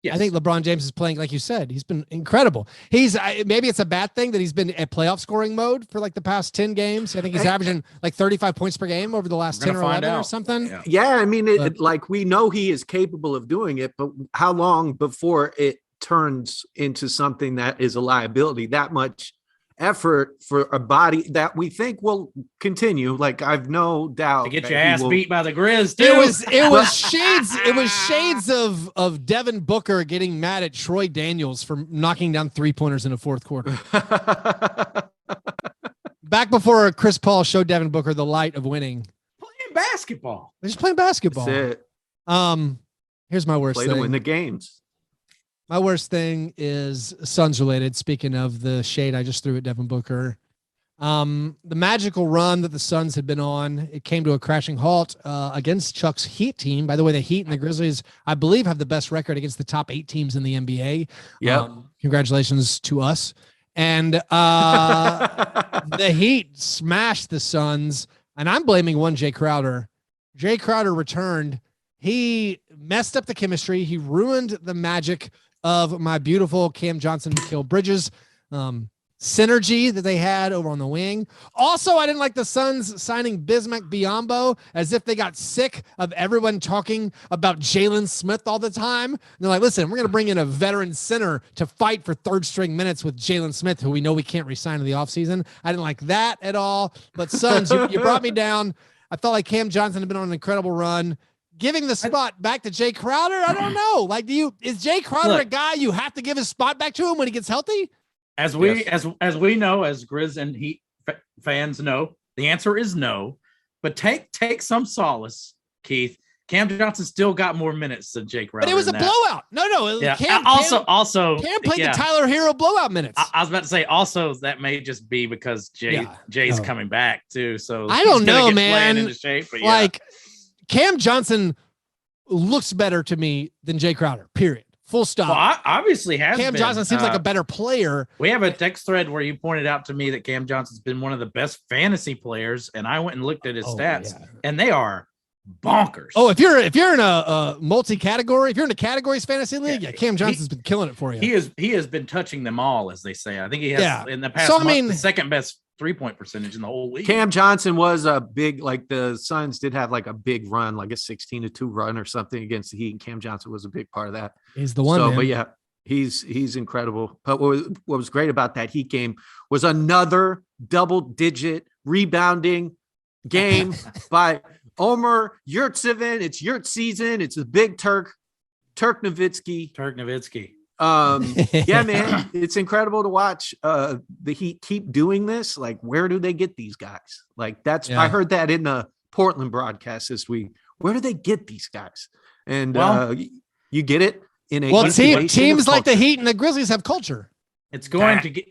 Yes. I think LeBron James is playing, like you said, he's been incredible. Maybe it's a bad thing that he's been at playoff scoring mode for the past 10 games. I think he's averaging 35 points per game over the last 10 or 11 or something. Yeah. I mean, we know he is capable of doing it, but how long before it turns into something that is a liability? That much effort for a body that we think will continue. I've no doubt to get your ass beat by the Grizz. It was shades of Devin Booker getting mad at Troy Daniels for knocking down 3-pointers in the fourth quarter. Back before Chris Paul showed Devin Booker the light of winning. Playing basketball. They're just playing basketball. That's it. Here's my worst thing. To win the games. My worst thing is Suns related. Speaking of the shade I just threw at Devin Booker, the magical run that the Suns had been on, it came to a crashing halt against Chuck's Heat team. By the way, the Heat and the Grizzlies, I believe, have the best record against the top 8 teams in the NBA. Yeah. Congratulations to us. And the Heat smashed the Suns, and I'm blaming one Jay Crowder. Jay Crowder returned. He messed up the chemistry. He ruined the magic of my beautiful Cam Johnson, Mikal Bridges synergy that they had over on the wing. Also, I didn't like the Suns signing Bismack Biyombo as if they got sick of everyone talking about Jalen Smith all the time. And they're like, listen, we're going to bring in a veteran center to fight for third string minutes with Jalen Smith, who we know we can't re-sign in the offseason. I didn't like that at all. But Suns, you brought me down. I felt like Cam Johnson had been on an incredible run. Giving the spot back to Jay Crowder, I don't know. Is Jay Crowder a guy you have to give his spot back to him when he gets healthy? As we know, as Grizz and Heat fans know, the answer is no. But take some solace, Keith. Cam Johnson still got more minutes than Jay Crowder. But it was a blowout. No. Yeah. Cam played the Tyler Hero blowout minutes. I was about to say also that may just be because Jay's coming back too. So I don't know, man. Into shape, but Cam Johnson looks better to me than Jay Crowder, period. Full stop. Well, obviously Cam Johnson seems like a better player. We have a text thread where you pointed out to me that Cam Johnson's been one of the best fantasy players, and I went and looked at his stats, and they are bonkers. Oh, if you're in a multi-category, if you're in a categories fantasy league, Cam Johnson's been killing it for you. He has been touching them all, as they say. I think he has in the past the second best 3-point percentage in the whole league. Cam Johnson was a big, like the Suns did have like a big run, like a 16-2 run or something against the Heat. And Cam Johnson was a big part of that. He's the one. So, but yeah, he's incredible. But what was great about that Heat game was another double-digit rebounding game by Omer Yurtseven. It's Yurt season. It's a big Turk Nowitzki. Yeah, man, it's incredible to watch the Heat keep doing this. Like, where do they get these guys? Like, I heard that in the Portland broadcast this week. Where do they get these guys? And you get it in a teams like the Heat and the Grizzlies have culture. It's going to get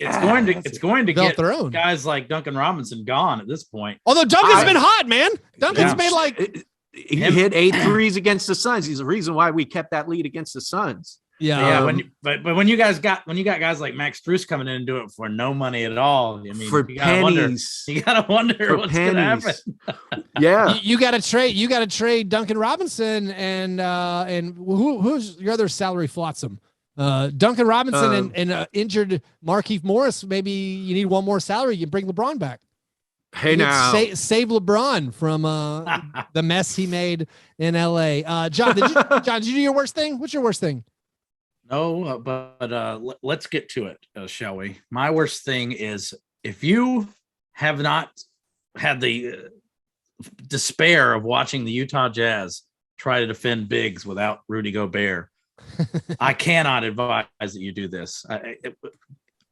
their own guys like Duncan Robinson gone at this point. Although Duncan's been hot, man. Duncan's made like he hit 8 threes against the Suns. He's the reason why we kept that lead against the Suns. Yeah. When you got guys like Max Strus coming in and do it for no money at all, I mean, for pennies, you gotta wonder what's gonna happen. Yeah, you gotta trade Duncan Robinson and who's your other salary flotsam? Duncan Robinson and injured Markieff Morris. Maybe you need one more salary. You bring LeBron back. Hey, now save LeBron from the mess he made in LA. John, did you do your worst thing? What's your worst thing? No, but let's get to it, shall we? My worst thing is if you have not had the despair of watching the Utah Jazz try to defend bigs without Rudy Gobert, I cannot advise that you do this.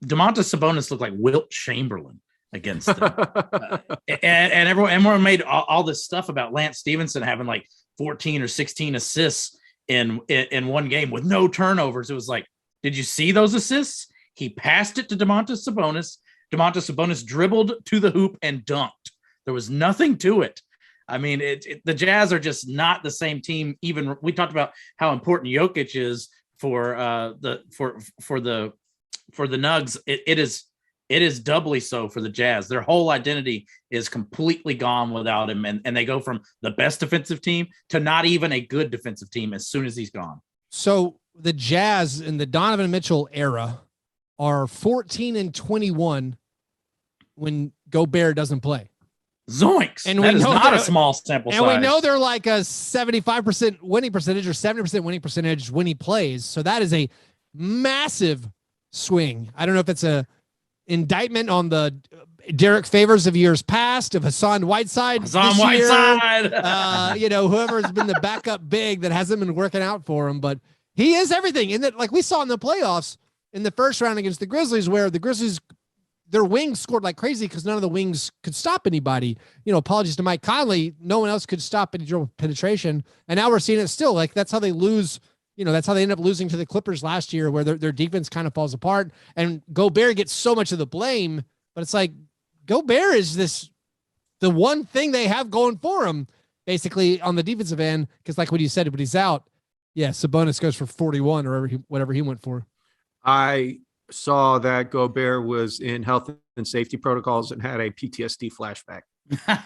Domantas Sabonis looked like Wilt Chamberlain against them. And everyone made all this stuff about Lance Stevenson having like 14 or 16 assists in one game with no turnovers. It was like, did you see those assists? He passed it to Domantas Sabonis. Domantas Sabonis dribbled to the hoop and dunked. There was nothing to it. I mean, the Jazz are just not the same team. Even we talked about how important Jokic is for the Nugs. It is doubly so for the Jazz. Their whole identity is completely gone without him, and they go from the best defensive team to not even a good defensive team as soon as he's gone. So the Jazz in the Donovan Mitchell era are 14-21 when Gobert doesn't play. Zoinks. And that is not a small sample size. And we know they're like a 75% winning percentage or 70% winning percentage when he plays. So that is a massive swing. I don't know if it's a indictment on the Derek Favors of years past, of Hassan Whiteside. Whoever's been the backup big that hasn't been working out for him, but he is everything. And that, like we saw in the playoffs in the first round against the Grizzlies, where the Grizzlies, their wings scored like crazy because none of the wings could stop anybody. Apologies to Mike Conley. No one else could stop any dribble penetration. And now we're seeing it still. Like, that's how they lose. That's how they end up losing to the Clippers last year, where their defense kind of falls apart. And Gobert gets so much of the blame, but it's like Gobert is the one thing they have going for him, basically, on the defensive end. Because like what you said, when he's out, Sabonis goes for 41 or whatever he went for. I saw that Gobert was in health and safety protocols and had a PTSD flashback.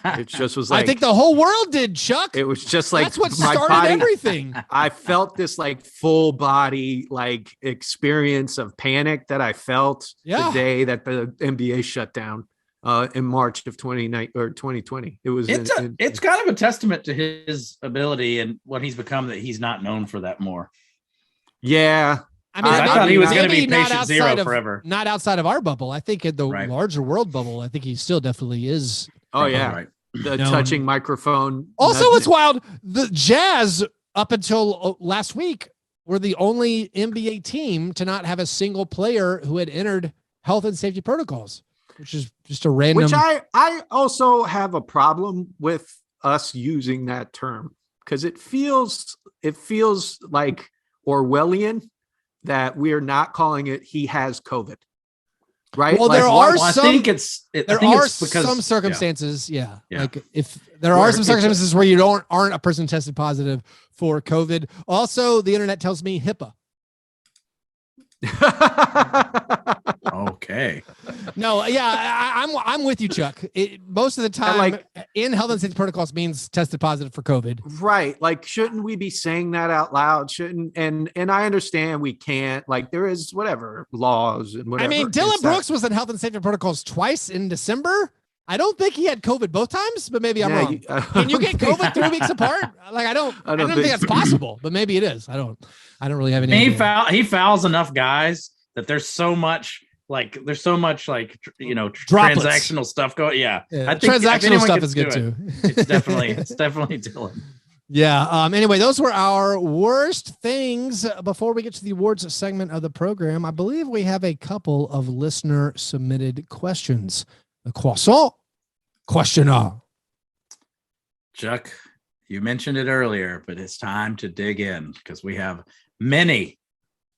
It just was like, I think the whole world did, Chuck. It was just like, that's what started everything. I felt this like full body like experience of panic that I felt the day that the NBA shut down in March of 2020. It was it's kind of a testament to his ability and what he's become that he's not known for that more. Yeah. I mean, I thought he was going to be patient zero forever. Not outside of our bubble. I think in the larger world bubble, I think he still definitely is. Oh, yeah. Right. The touching microphone. Also, what's wild, the Jazz, up until last week, were the only NBA team to not have a single player who had entered health and safety protocols, which is just a random. Which I also have a problem with us using that term, because it feels like Orwellian that we're not calling it he has COVID. Right. Well, there are some. I think it's because some circumstances. Yeah. Like if there are some circumstances where you aren't a person tested positive for COVID. Also, the internet tells me HIPAA. Okay. No, yeah, I'm with you, Chuck. Most of the time, in health and safety protocols means tested positive for COVID. Right. Like, shouldn't we be saying that out loud? And I understand we can't. Like, there is whatever laws and whatever. I mean, Dylan Brooks was in health and safety protocols twice in December. I don't think he had COVID both times, but maybe I'm wrong. Can you get COVID 3 weeks apart? Like, I don't think that's possible, but maybe it is. I don't really have any. He fouls enough guys that there's so much transactional stuff going. Yeah. I think transactional stuff is good too. It's definitely Dylan. Yeah. Anyway, those were our worst things. Before we get to the awards segment of the program, I believe we have a couple of listener submitted questions. The croissant questioner. Chuck, you mentioned it earlier, but it's time to dig in because we have many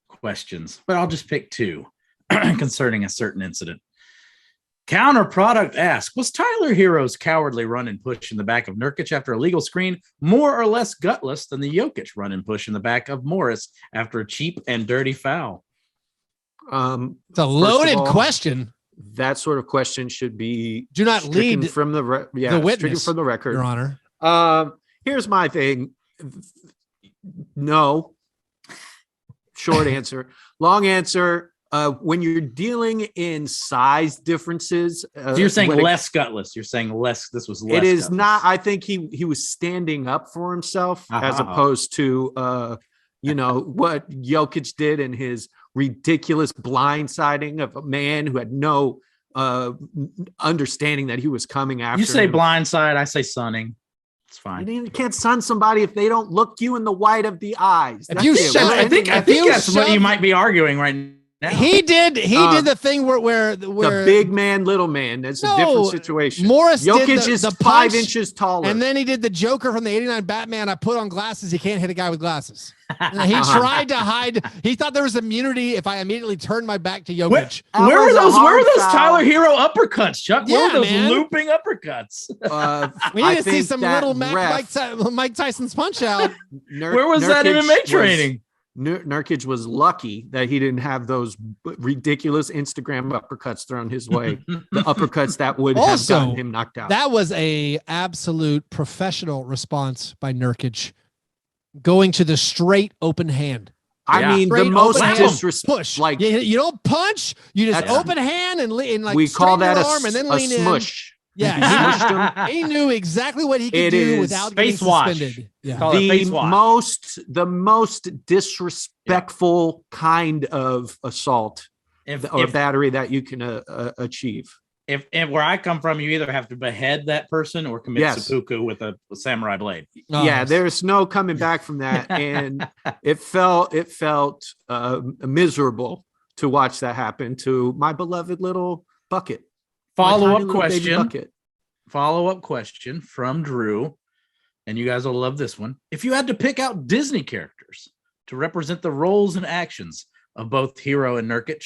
questions, but I'll just pick 2 concerning a certain incident. Counterproduct asks, was Tyler Hero's cowardly run and push in the back of Nurkic after a legal screen more or less gutless than the Jokic run and push in the back of Morris after a cheap and dirty foul? It's a loaded question. That sort of question should be do not lead from the witness from the record, Your Honor. Here's my thing. No. Short answer. Long answer. When you're dealing in size differences, so you're saying less gutless. You're saying less. This was less. It is gutless. not. I think he was standing up for himself as opposed to what Jokic did in his ridiculous blindsiding of a man who had no understanding that he was coming after. You say him. Blindside, I say sunning. It's fine. You can't sun somebody if they don't look you in the white of the eyes. I think that's what you might be arguing right now. He did the thing where the big man, little man. That's a different situation. Morris Jokic did is the 5 inches taller. And then he did the Joker from the 89 Batman. I put on glasses. He can't hit a guy with glasses. He tried to hide. He thought there was immunity if I immediately turned my back to Jokic. Where were those Tyler Hero uppercuts, Chuck? Where were those looping uppercuts? We need to see some little Mike Tyson's punch out. Where was that MMA training? Nurkic was lucky that he didn't have those ridiculous Instagram uppercuts thrown his way. The uppercuts that would have gotten him knocked out. That was a absolute professional response by Nurkic, going to the straight open hand. I mean, the most disrespect. Like you don't punch, you just open hand and like we call that arm and then lean smush. Yeah, he knew exactly what he could do without getting suspended. Yeah. The most disrespectful kind of assault or battery that you can achieve. If where I come from, you either have to behead that person or commit seppuku with a samurai blade. There's no coming back from that, and it felt miserable to watch that happen to my beloved little bucket. Follow-up question from Drew, and you guys will love this one. If you had to pick out Disney characters to represent the roles and actions of both Hero and Nurkic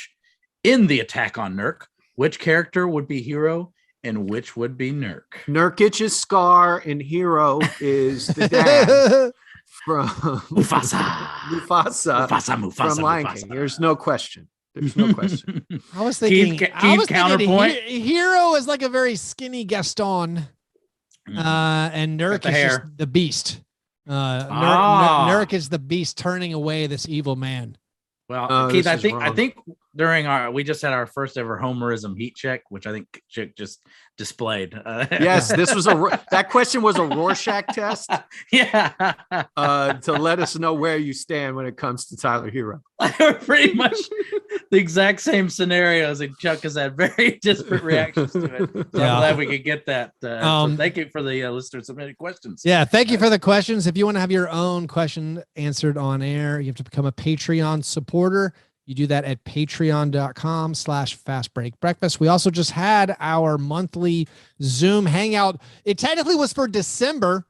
in the attack on Nurk, which character would be Hero and which would be Nurk? Nurkic is Scar and Hero is the dad from Mufasa from Lion King. There's no question. There's no question. I was thinking, counterpoint. Hero is like a very skinny Gaston, and Nurk is just the beast. Nurk is the beast turning away this evil man. Well, Keith, I think during we just had our first ever homerism heat check, which I think Chick just displayed. Yes, this was that question was a Rorschach test. Yeah, to let us know where you stand when it comes to Tyler Hero. We're pretty much the exact same scenarios, and Chuck has had very disparate reactions to it. So I'm glad we could get that. So thank you for the listener submitted questions. Yeah, thank you for the questions. If you want to have your own question answered on air, you have to become a Patreon supporter. You do that at patreon.com/fastbreakbreakfast. We also just had our monthly Zoom hangout. It technically was for December.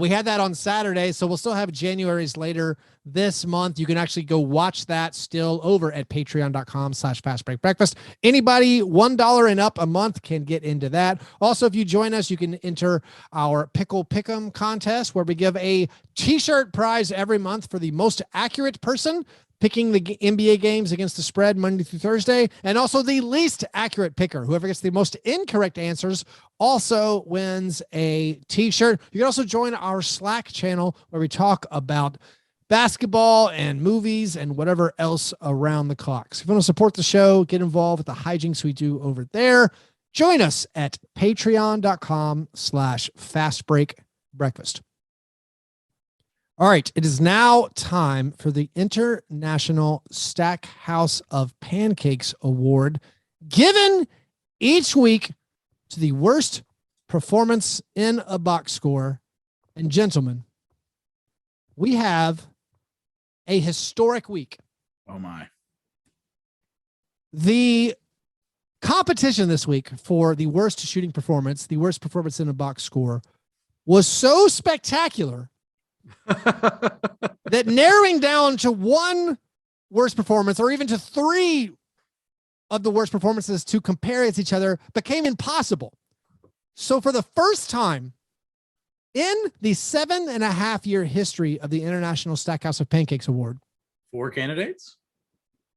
We had that on Saturday, so we'll still have January's later this month. You can actually go watch that still over at patreon.com/fastbreakbreakfast. Anybody $1 and up a month can get into that. Also, if you join us, you can enter our Pickle Pick'em contest where we give a t-shirt prize every month for the most accurate person picking the NBA games against the spread Monday through Thursday, and also the least accurate picker. Whoever gets the most incorrect answers also wins a t-shirt. You can also join our Slack channel where we talk about basketball and movies and whatever else around the clock. So if you want to support the show, get involved with the hijinks we do over there, join us at patreon.com/fastbreakbreakfast. All right, it is now time for the International Stackhouse of Pancakes Award, given each week to the worst performance in a box score. And gentlemen, we have a historic week. Oh my. The competition this week for the worst shooting performance, the worst performance in a box score, was so spectacular that narrowing down to one worst performance or even to three of the worst performances to compare against each other became impossible. So for the first time in the 7.5-year history of the International Stackhouse of Pancakes Award, 4 candidates,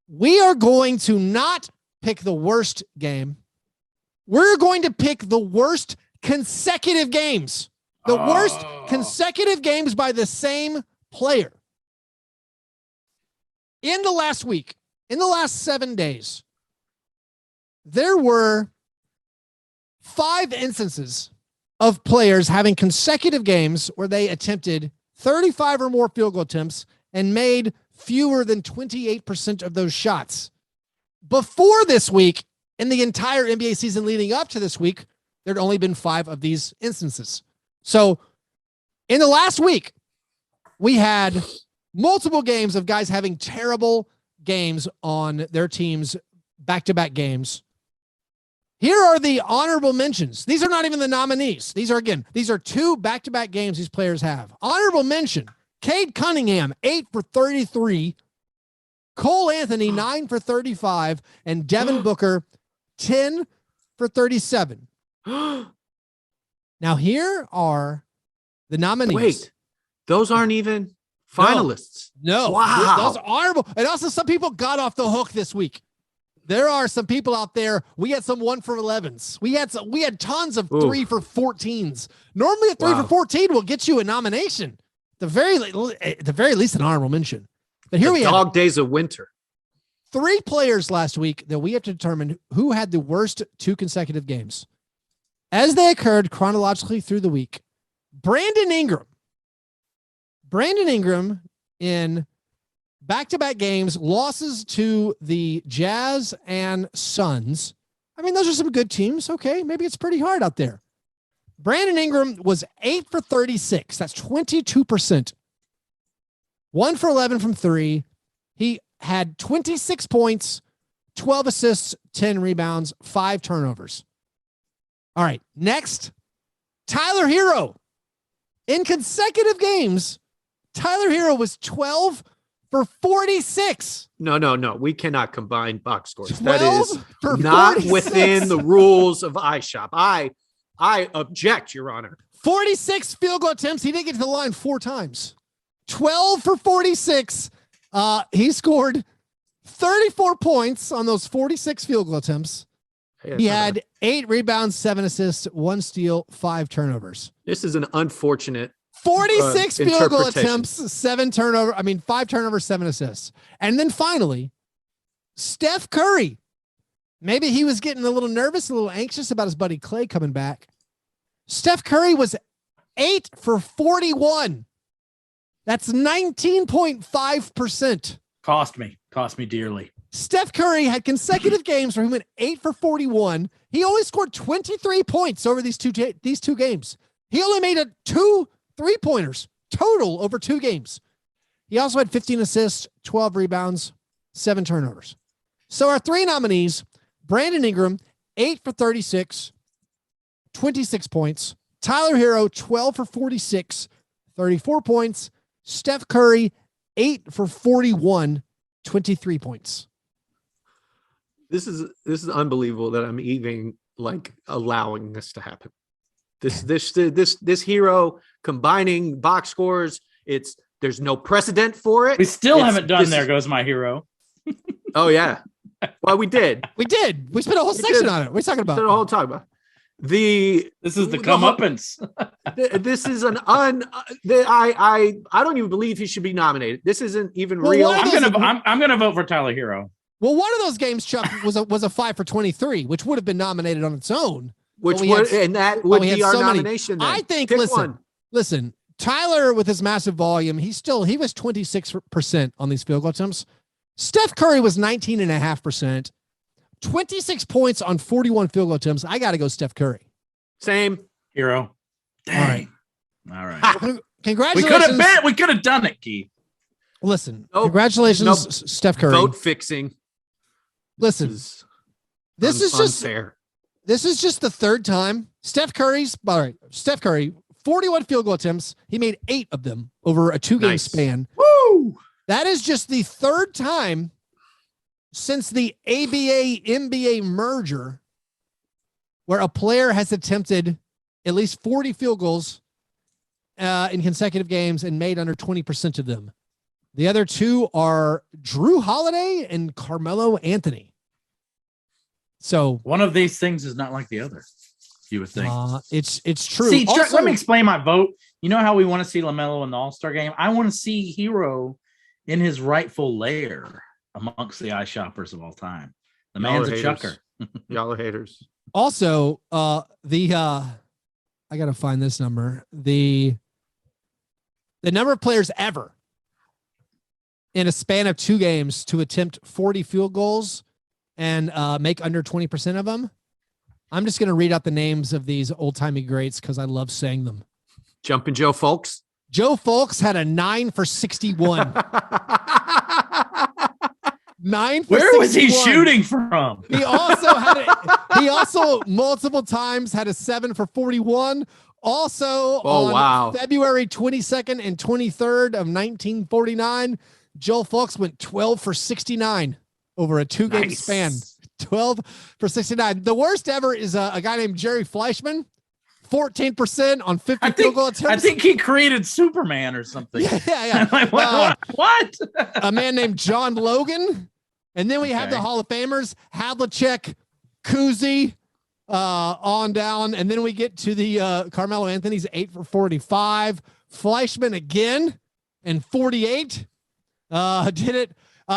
we are going to not pick the worst game. We're going to pick the worst consecutive games. The worst consecutive games by the same player. In the last week, in the last 7 days, there were 5 instances of players having consecutive games where they attempted 35 or more field goal attempts and made fewer than 28% of those shots. Before this week, in the entire NBA season leading up to this week, there'd only been 5 of these instances. So in the last week, we had multiple games of guys having terrible games on their teams, back-to-back games. Here are the honorable mentions. These are not even the nominees. These are 2 back-to-back games these players have. Honorable mention, Cade Cunningham, 8 for 33. Cole Anthony, 9 for 35. And Devin Booker, 10 for 37. Now, here are the nominees. Wait, those aren't even finalists. No. Wow. Those are honorable. And also, some people got off the hook this week. There are some people out there. We had some 1 for 11s. We had tons of 3 for 14s. Normally, a 3 for 14 will get you a nomination. At the very least, an honorable mention. But here we have dog days of winter. 3 players last week that we have to determine who had the worst 2 consecutive games. As they occurred chronologically through the week, Brandon Ingram in back-to-back games, losses to the Jazz and Suns. I mean, those are some good teams. Okay, maybe it's pretty hard out there. Brandon Ingram was 8 for 36. That's 22%. 1 for 11 from 3. He had 26 points, 12 assists, 10 rebounds, 5 turnovers. All right, next, Tyler Hero. In consecutive games, Tyler Hero was 12 for 46. No. We cannot combine box scores. That is not 46. within the rules of iShop. I object, Your Honor. 46 field goal attempts. He didn't get to the line 4 times. 12 for 46. He scored 34 points on those 46 field goal attempts. Hey, he had 8 rebounds, 7 assists, 1 steal, 5 turnovers. This is an unfortunate 46 field goal attempts, 5 turnovers, 7 assists. And then finally, Steph Curry. Maybe he was getting a little nervous, a little anxious about his buddy Clay coming back. Steph Curry was 8 for 41. That's 19.5%. Cost me dearly. Steph Curry had consecutive games where he went 8 for 41. He only scored 23 points over these two games. He only made 2 3-pointers total over 2 games. He also had 15 assists, 12 rebounds, 7 turnovers. So our 3 nominees, Brandon Ingram, 8 for 36, 26 points. Tyler Hero, 12 for 46, 34 points. Steph Curry, 8 for 41, 23 points. This is unbelievable that I'm even allowing this to happen. This Hero combining box scores. It's There's no precedent for it. We still haven't done There Goes My Hero. Oh, yeah. Well, we did. We spent a whole section on it. What are you talking about? We spent a whole talk about This is the comeuppance. This is an I don't even believe he should be nominated. This isn't even real. I'm gonna vote for Tyler Hero. Well, one of those games, Chuck, was a 5 for 23, which would have been nominated on its own. That would be our nomination. Then. I think. Listen. Tyler, with his massive volume, he was 26% on these field goal attempts. Steph Curry was 19.5%. 26 points on 41 field goal attempts. I got to go Steph Curry. Same. Hero. Dang. All right. Congratulations. We could have done it, Keith. Listen, congratulations, Steph Curry. Vote fixing. Listen, this is unfair. This is just the third time Steph Curry, 41 field goal attempts. He made 8 of them over a 2-game span. Woo! That is just the third time since the ABA-NBA merger where a player has attempted at least 40 field goals in consecutive games and made under 20% of them. The other 2 are Drew Holiday and Carmelo Anthony. So one of these things is not like the other. You would think it's true. See, also, let me explain my vote. You know how we want to see LaMelo in the All-Star game? I want to see Hero in his rightful lair amongst the eye shoppers of all time. The man's a chucker. Y'all are haters. Also, I gotta find this number. The number of players ever in a span of 2 games to attempt 40 field goals and make under 20% of them. I'm just going to read out the names of these old-timey greats because I love saying them. Jumping Joe Folks. Joe Folks had a 9 for 61. 9 for Where 61. was he shooting from? He also multiple times had a 7 for 41. Also on February 22nd and 23rd of 1949, Joe Folks went 12 for 69 over a 2-game span. 12 for 69. The worst ever is a guy named Jerry Fleischman, 14% on 50 field goal attempts. I think he created Superman or something. Yeah. Like, what? A man named John Logan. And then we have the Hall of Famers, Havlicek, Kuzi, on down. And then we get to the Carmelo Anthony's 8 for 45. Fleischman again and 48. Did it.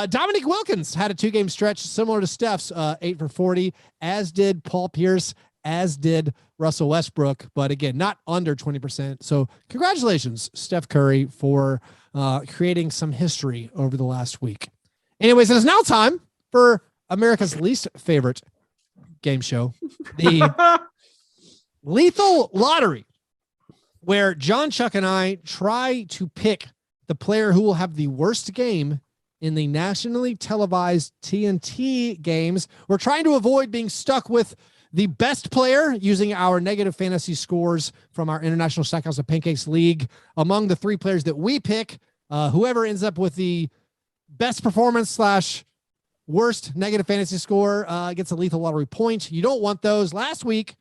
Dominique Wilkins had a 2-game stretch similar to Steph's 8 for 40, as did Paul Pierce, as did Russell Westbrook, but again, not under 20%. So congratulations, Steph Curry, for creating some history over the last week. Anyways, it is now time for America's least favorite game show, the Lethal Lottery, where John, Chuck, and I try to pick the player who will have the worst game in the nationally televised TNT games. We're trying to avoid being stuck with the best player using our negative fantasy scores from our International Stackhouse of Pancakes League. Among the 3 players that we pick, whoever ends up with the best performance / worst negative fantasy score gets a Lethal Lottery point. You don't want those. Last week,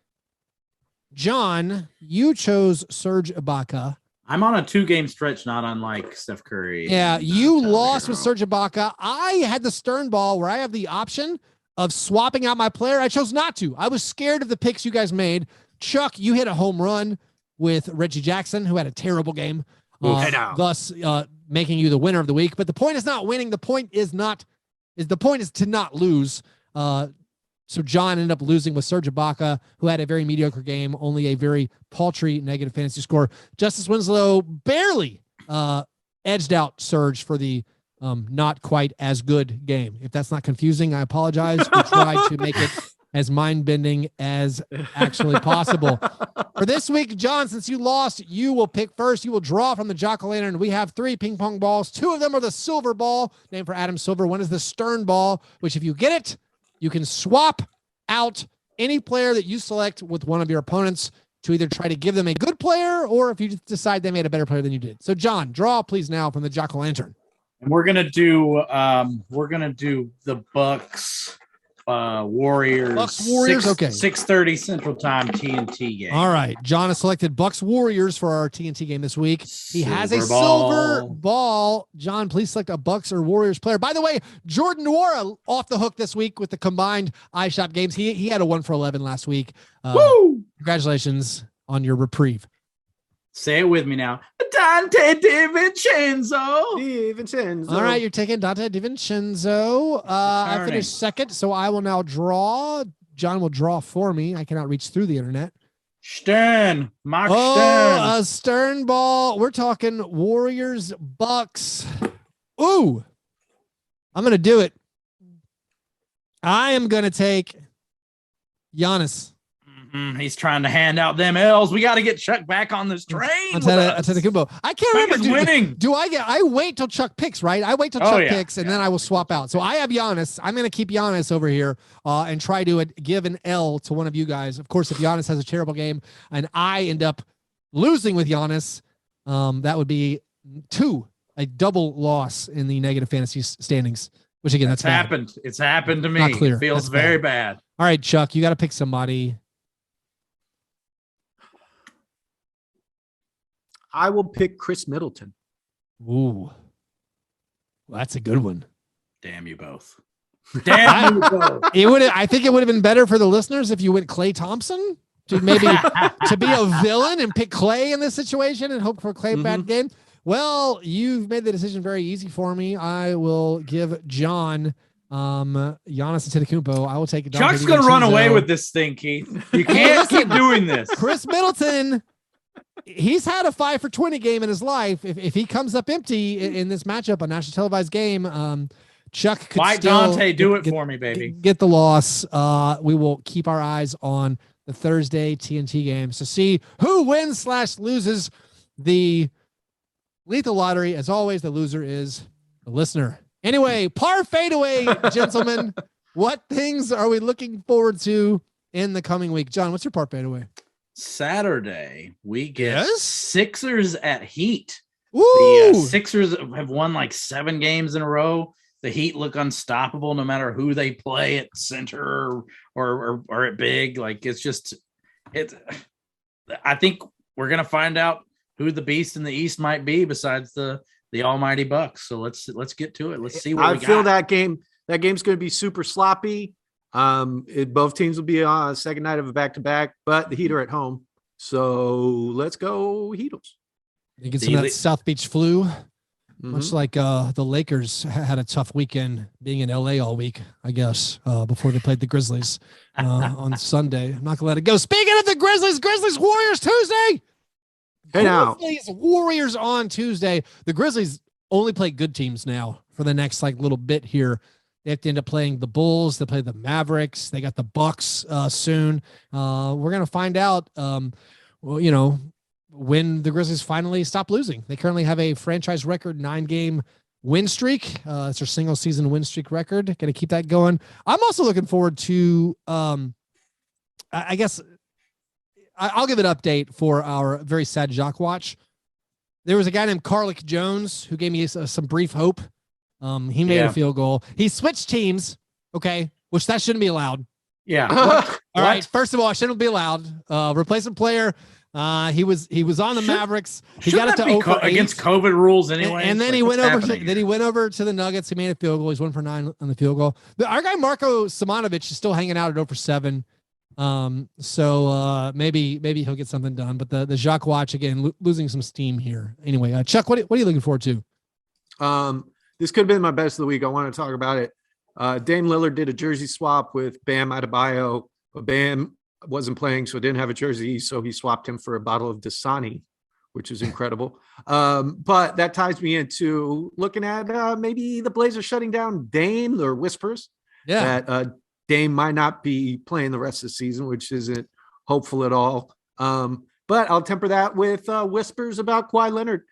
John, you chose Serge Ibaka. I'm on a 2-game stretch, not unlike Steph Curry. Yeah, you lost with Serge Ibaka. I had the Stern ball where I have the option of swapping out my player. I chose not to. I was scared of the picks you guys made. Chuck, you hit a home run with Reggie Jackson, who had a terrible game, thus making you the winner of the week. But the point is not winning. The point is to not lose. So John ended up losing with Serge Ibaka, who had a very mediocre game, only a very paltry negative fantasy score. Justice Winslow barely edged out Serge for the not quite as good game. If that's not confusing, I apologize. We tried to make it as mind-bending as actually possible. For this week, John, since you lost, you will pick first. You will draw from the Jack-o'-lantern. We have 3 ping pong balls. 2 of them are the silver ball, named for Adam Silver. 1 is the Stern ball, which if you get it, you can swap out any player that you select with one of your opponents to either try to give them a good player or if you just decide they made a better player than you did. So, John, draw please now from the Jack-o'-lantern. And we're gonna do the Bucks Warriors. Bucks Warriors. Okay. 6:30 Central Time TNT game. All right. John has selected Bucks Warriors for our TNT game this week. He has a Silver silver ball. John, please select a Bucks or Warriors player. By the way, Jordan Nwora off the hook this week with the combined iShop games. He had a 1 for 11 last week. Woo! Congratulations on your reprieve. Say it with me now. Dante DiVincenzo. All right, you're taking Dante DiVincenzo. I finished second, so I will now draw. John will draw for me. I cannot reach through the internet. Stern. Mark Stern. Oh, a Stern ball. We're talking Warriors, Bucks. Ooh, I'm going to do it. I am going to take Giannis. He's trying to hand out them L's. We got to get Chuck back on this train. Antetokounmpo. I can't Chuck remember. Winning. I wait till Chuck picks, right? I wait till Chuck picks, and then I will swap out. So I have Giannis. I'm going to keep Giannis over here and try to give an L to one of you guys. Of course, if Giannis has a terrible game and I end up losing with Giannis, that would be a double loss in the negative fantasy standings. Which again, that's happened. It's happened to me. Not clear. It feels very bad. All right, Chuck, you got to pick somebody. I will pick Chris Middleton. Ooh, well, that's a good one. Damn you both. Damn you both. I think it would have been better for the listeners if you went Klay Thompson to maybe to be a villain and pick Klay in this situation and hope for Klay bad game. Well, you've made the decision very easy for me. I will give John Giannis Antetokounmpo. I will take it. Chuck's going to run away with this thing, Keith. You can't keep doing this. Chris Middleton. He's had a 5 for 20 game in his life. If he comes up empty in this matchup, a national televised game, Chuck could Dante do it for me, baby. Get the loss. We will keep our eyes on the Thursday TNT games to see who wins / loses the lethal lottery. As always, the loser is the listener. Anyway, par fadeaway, gentlemen. What things are we looking forward to in the coming week? John, what's your par fadeaway? Saturday, we get Sixers at Heat. Woo! The Sixers have won like 7 games in a row. The Heat look unstoppable no matter who they play at center or at big. Like I think we're gonna find out who the beast in the East might be besides the almighty Bucks. So let's get to it. Let's see what we got. I feel that game's going to be super sloppy. Both teams will be on a second night of a back-to-back, but the Heat are at home. So let's go Heatles. You get some of that South Beach flu, much like the Lakers had a tough weekend being in LA all week, I guess, before they played the Grizzlies on Sunday. I'm not gonna let it go. Speaking of the Grizzlies Warriors Tuesday. Hey now, Grizzlies Warriors on Tuesday. The Grizzlies only play good teams now for the next little bit here. They have to end up playing the Bulls. They play the Mavericks. They got the Bucks soon. We're going to find out, when the Grizzlies finally stop losing. They currently have a franchise record 9-game win streak. It's their single season win streak record. Going to keep that going. I'm also looking forward to, I guess I'll give an update for our very sad Jock Watch. There was a guy named Carlick Jones who gave me some brief hope. He made a field goal. He switched teams. Okay. Which that shouldn't be allowed. Yeah. All right. First of all, it shouldn't be allowed. Replacement player. He was on the Mavericks. He got it to against COVID rules anyway. And then he went over to the Nuggets. He made a field goal. He's 1 for 9 on the field goal. Our guy Marko Simonovic is still hanging out at 0 for 7. So maybe he'll get something done. But the Jacques Watch again losing some steam here. Anyway, Chuck, what are you looking forward to? This could have been my best of the week. I want to talk about it. Dame Lillard did a jersey swap with Bam Adebayo, but Bam wasn't playing, so didn't have a jersey, so he swapped him for a bottle of Dasani, which is incredible. But that ties me into looking at maybe the Blazers shutting down Dame. There are whispers that Dame might not be playing the rest of the season, which isn't hopeful at all. But I'll temper that with whispers about Kawhi Leonard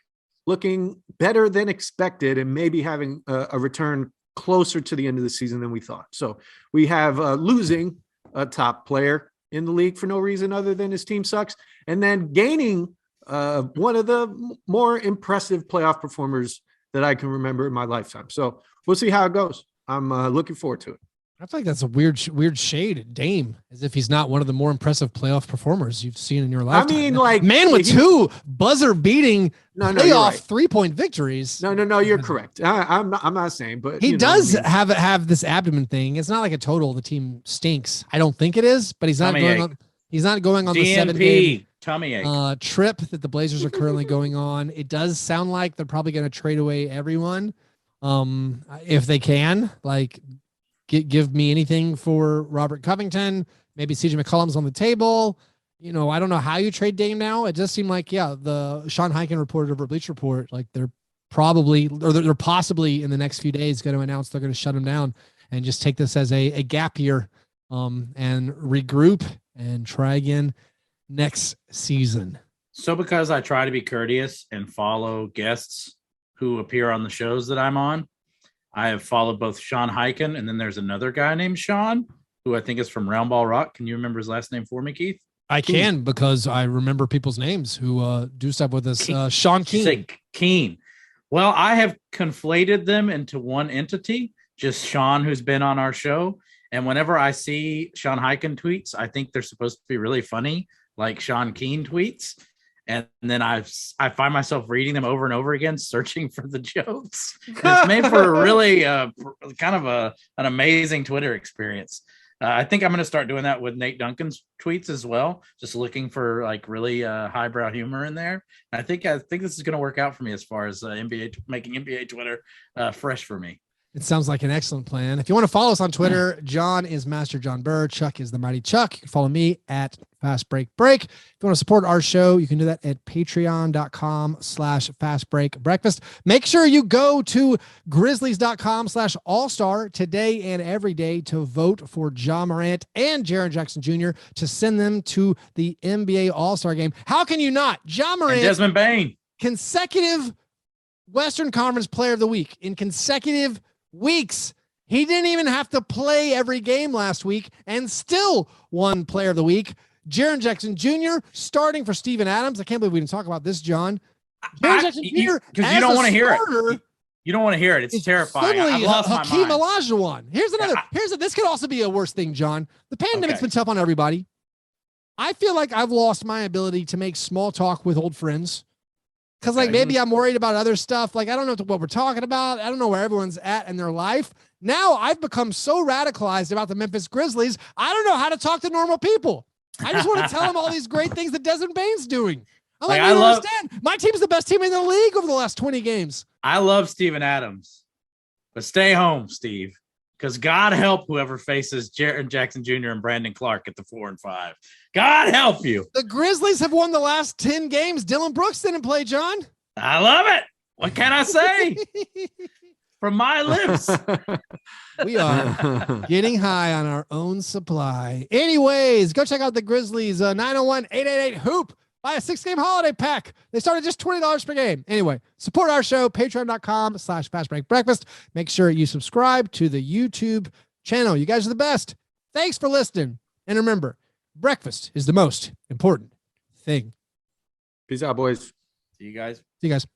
looking better than expected and maybe having a return closer to the end of the season than we thought. So we have losing a top player in the league for no reason other than his team sucks, and then gaining one of the more impressive playoff performers that I can remember in my lifetime. So we'll see how it goes. I'm looking forward to it. I feel like that's a weird shade at Dame, as if he's not one of the more impressive playoff performers you've seen in your life. I mean, like, man with 2 buzzer-beating playoff 3-point victories. No, you're correct. I'm not saying, but he does have this abdomen thing. It's not like a total the team stinks. I don't think it is, but he's not going on. He's not going on the 7-game tummy ache trip that the Blazers are currently going on. It does sound like they're probably going to trade away everyone, if they can. Like, give me anything for Robert Covington. Maybe CJ McCollum's on the table. I don't know how you trade Dame now. It does seem like, the Sean Highkin reported over Bleacher Report, like they're possibly in the next few days going to announce they're going to shut him down and just take this as a gap year, and regroup and try again next season. So because I try to be courteous and follow guests who appear on the shows that I'm on, I have followed both Sean Highkin, and then there's another guy named Sean, who I think is from Round Ball Rock. Can you remember his last name for me, Keith? I can, because I remember people's names who do stuff with us. Sean Keen. Say Keen. Well, I have conflated them into one entity, just Sean, who's been on our show. And whenever I see Sean Highkin tweets, I think they're supposed to be really funny, like Sean Keen tweets. And then I find myself reading them over and over again, searching for the jokes. And it's made for a really kind of an amazing Twitter experience. I think I'm going to start doing that with Nate Duncan's tweets as well, just looking for like really highbrow humor in there. And I think this is going to work out for me as far as making NBA Twitter fresh for me. It sounds like an excellent plan. If you want to follow us on Twitter, John is Master John Burr. Chuck is the Mighty Chuck. You can follow me at Fast Break Break. If you want to support our show, you can do that at patreon.com/fastbreakbreakfast. Make sure you go to grizzlies.com/all-star today and every day to vote for Ja Morant and Jaren Jackson Jr. to send them to the NBA All-Star game. How can you not? Ja Morant, and Desmond Bane, consecutive Western Conference Player of the Week in consecutive weeks. He didn't even have to play every game last week and still won Player of the Week. Jaren Jackson Jr. starting for Steven Adams. I can't believe we didn't talk about this, John. Jaren Jackson Jr. Because you don't want to hear it. You don't want to hear it. It's terrifying. I lost Hakeem my mind. Olajuwon. Here's another. This could also be a worse thing, John. The pandemic's been tough on everybody. I feel like I've lost my ability to make small talk with old friends. Because maybe I'm worried about other stuff. Like, I don't know what we're talking about. I don't know where everyone's at in their life. Now I've become so radicalized about the Memphis Grizzlies. I don't know how to talk to normal people. I just want to tell them all these great things that Desmond Bane's doing. I understand. My team's the best team in the league over the last 20 games. I love Steven Adams, but stay home, Steve, because God help whoever faces Jaren Jackson Jr. and Brandon Clark at the 4 and 5. God help you. The Grizzlies have won the last 10 games. Dylan Brooks didn't play, John. I love it. What can I say? From my lips. We are getting high on our own supply. Anyways, go check out the Grizzlies 901-888-HOOP. Buy a 6-game holiday pack. They start at just $20 per game. Anyway, support our show, patreon.com/fastbreakbreakfast. Make sure you subscribe to the YouTube channel. You guys are the best. Thanks for listening. And remember, breakfast is the most important thing. Peace out, boys. See you guys. See you guys.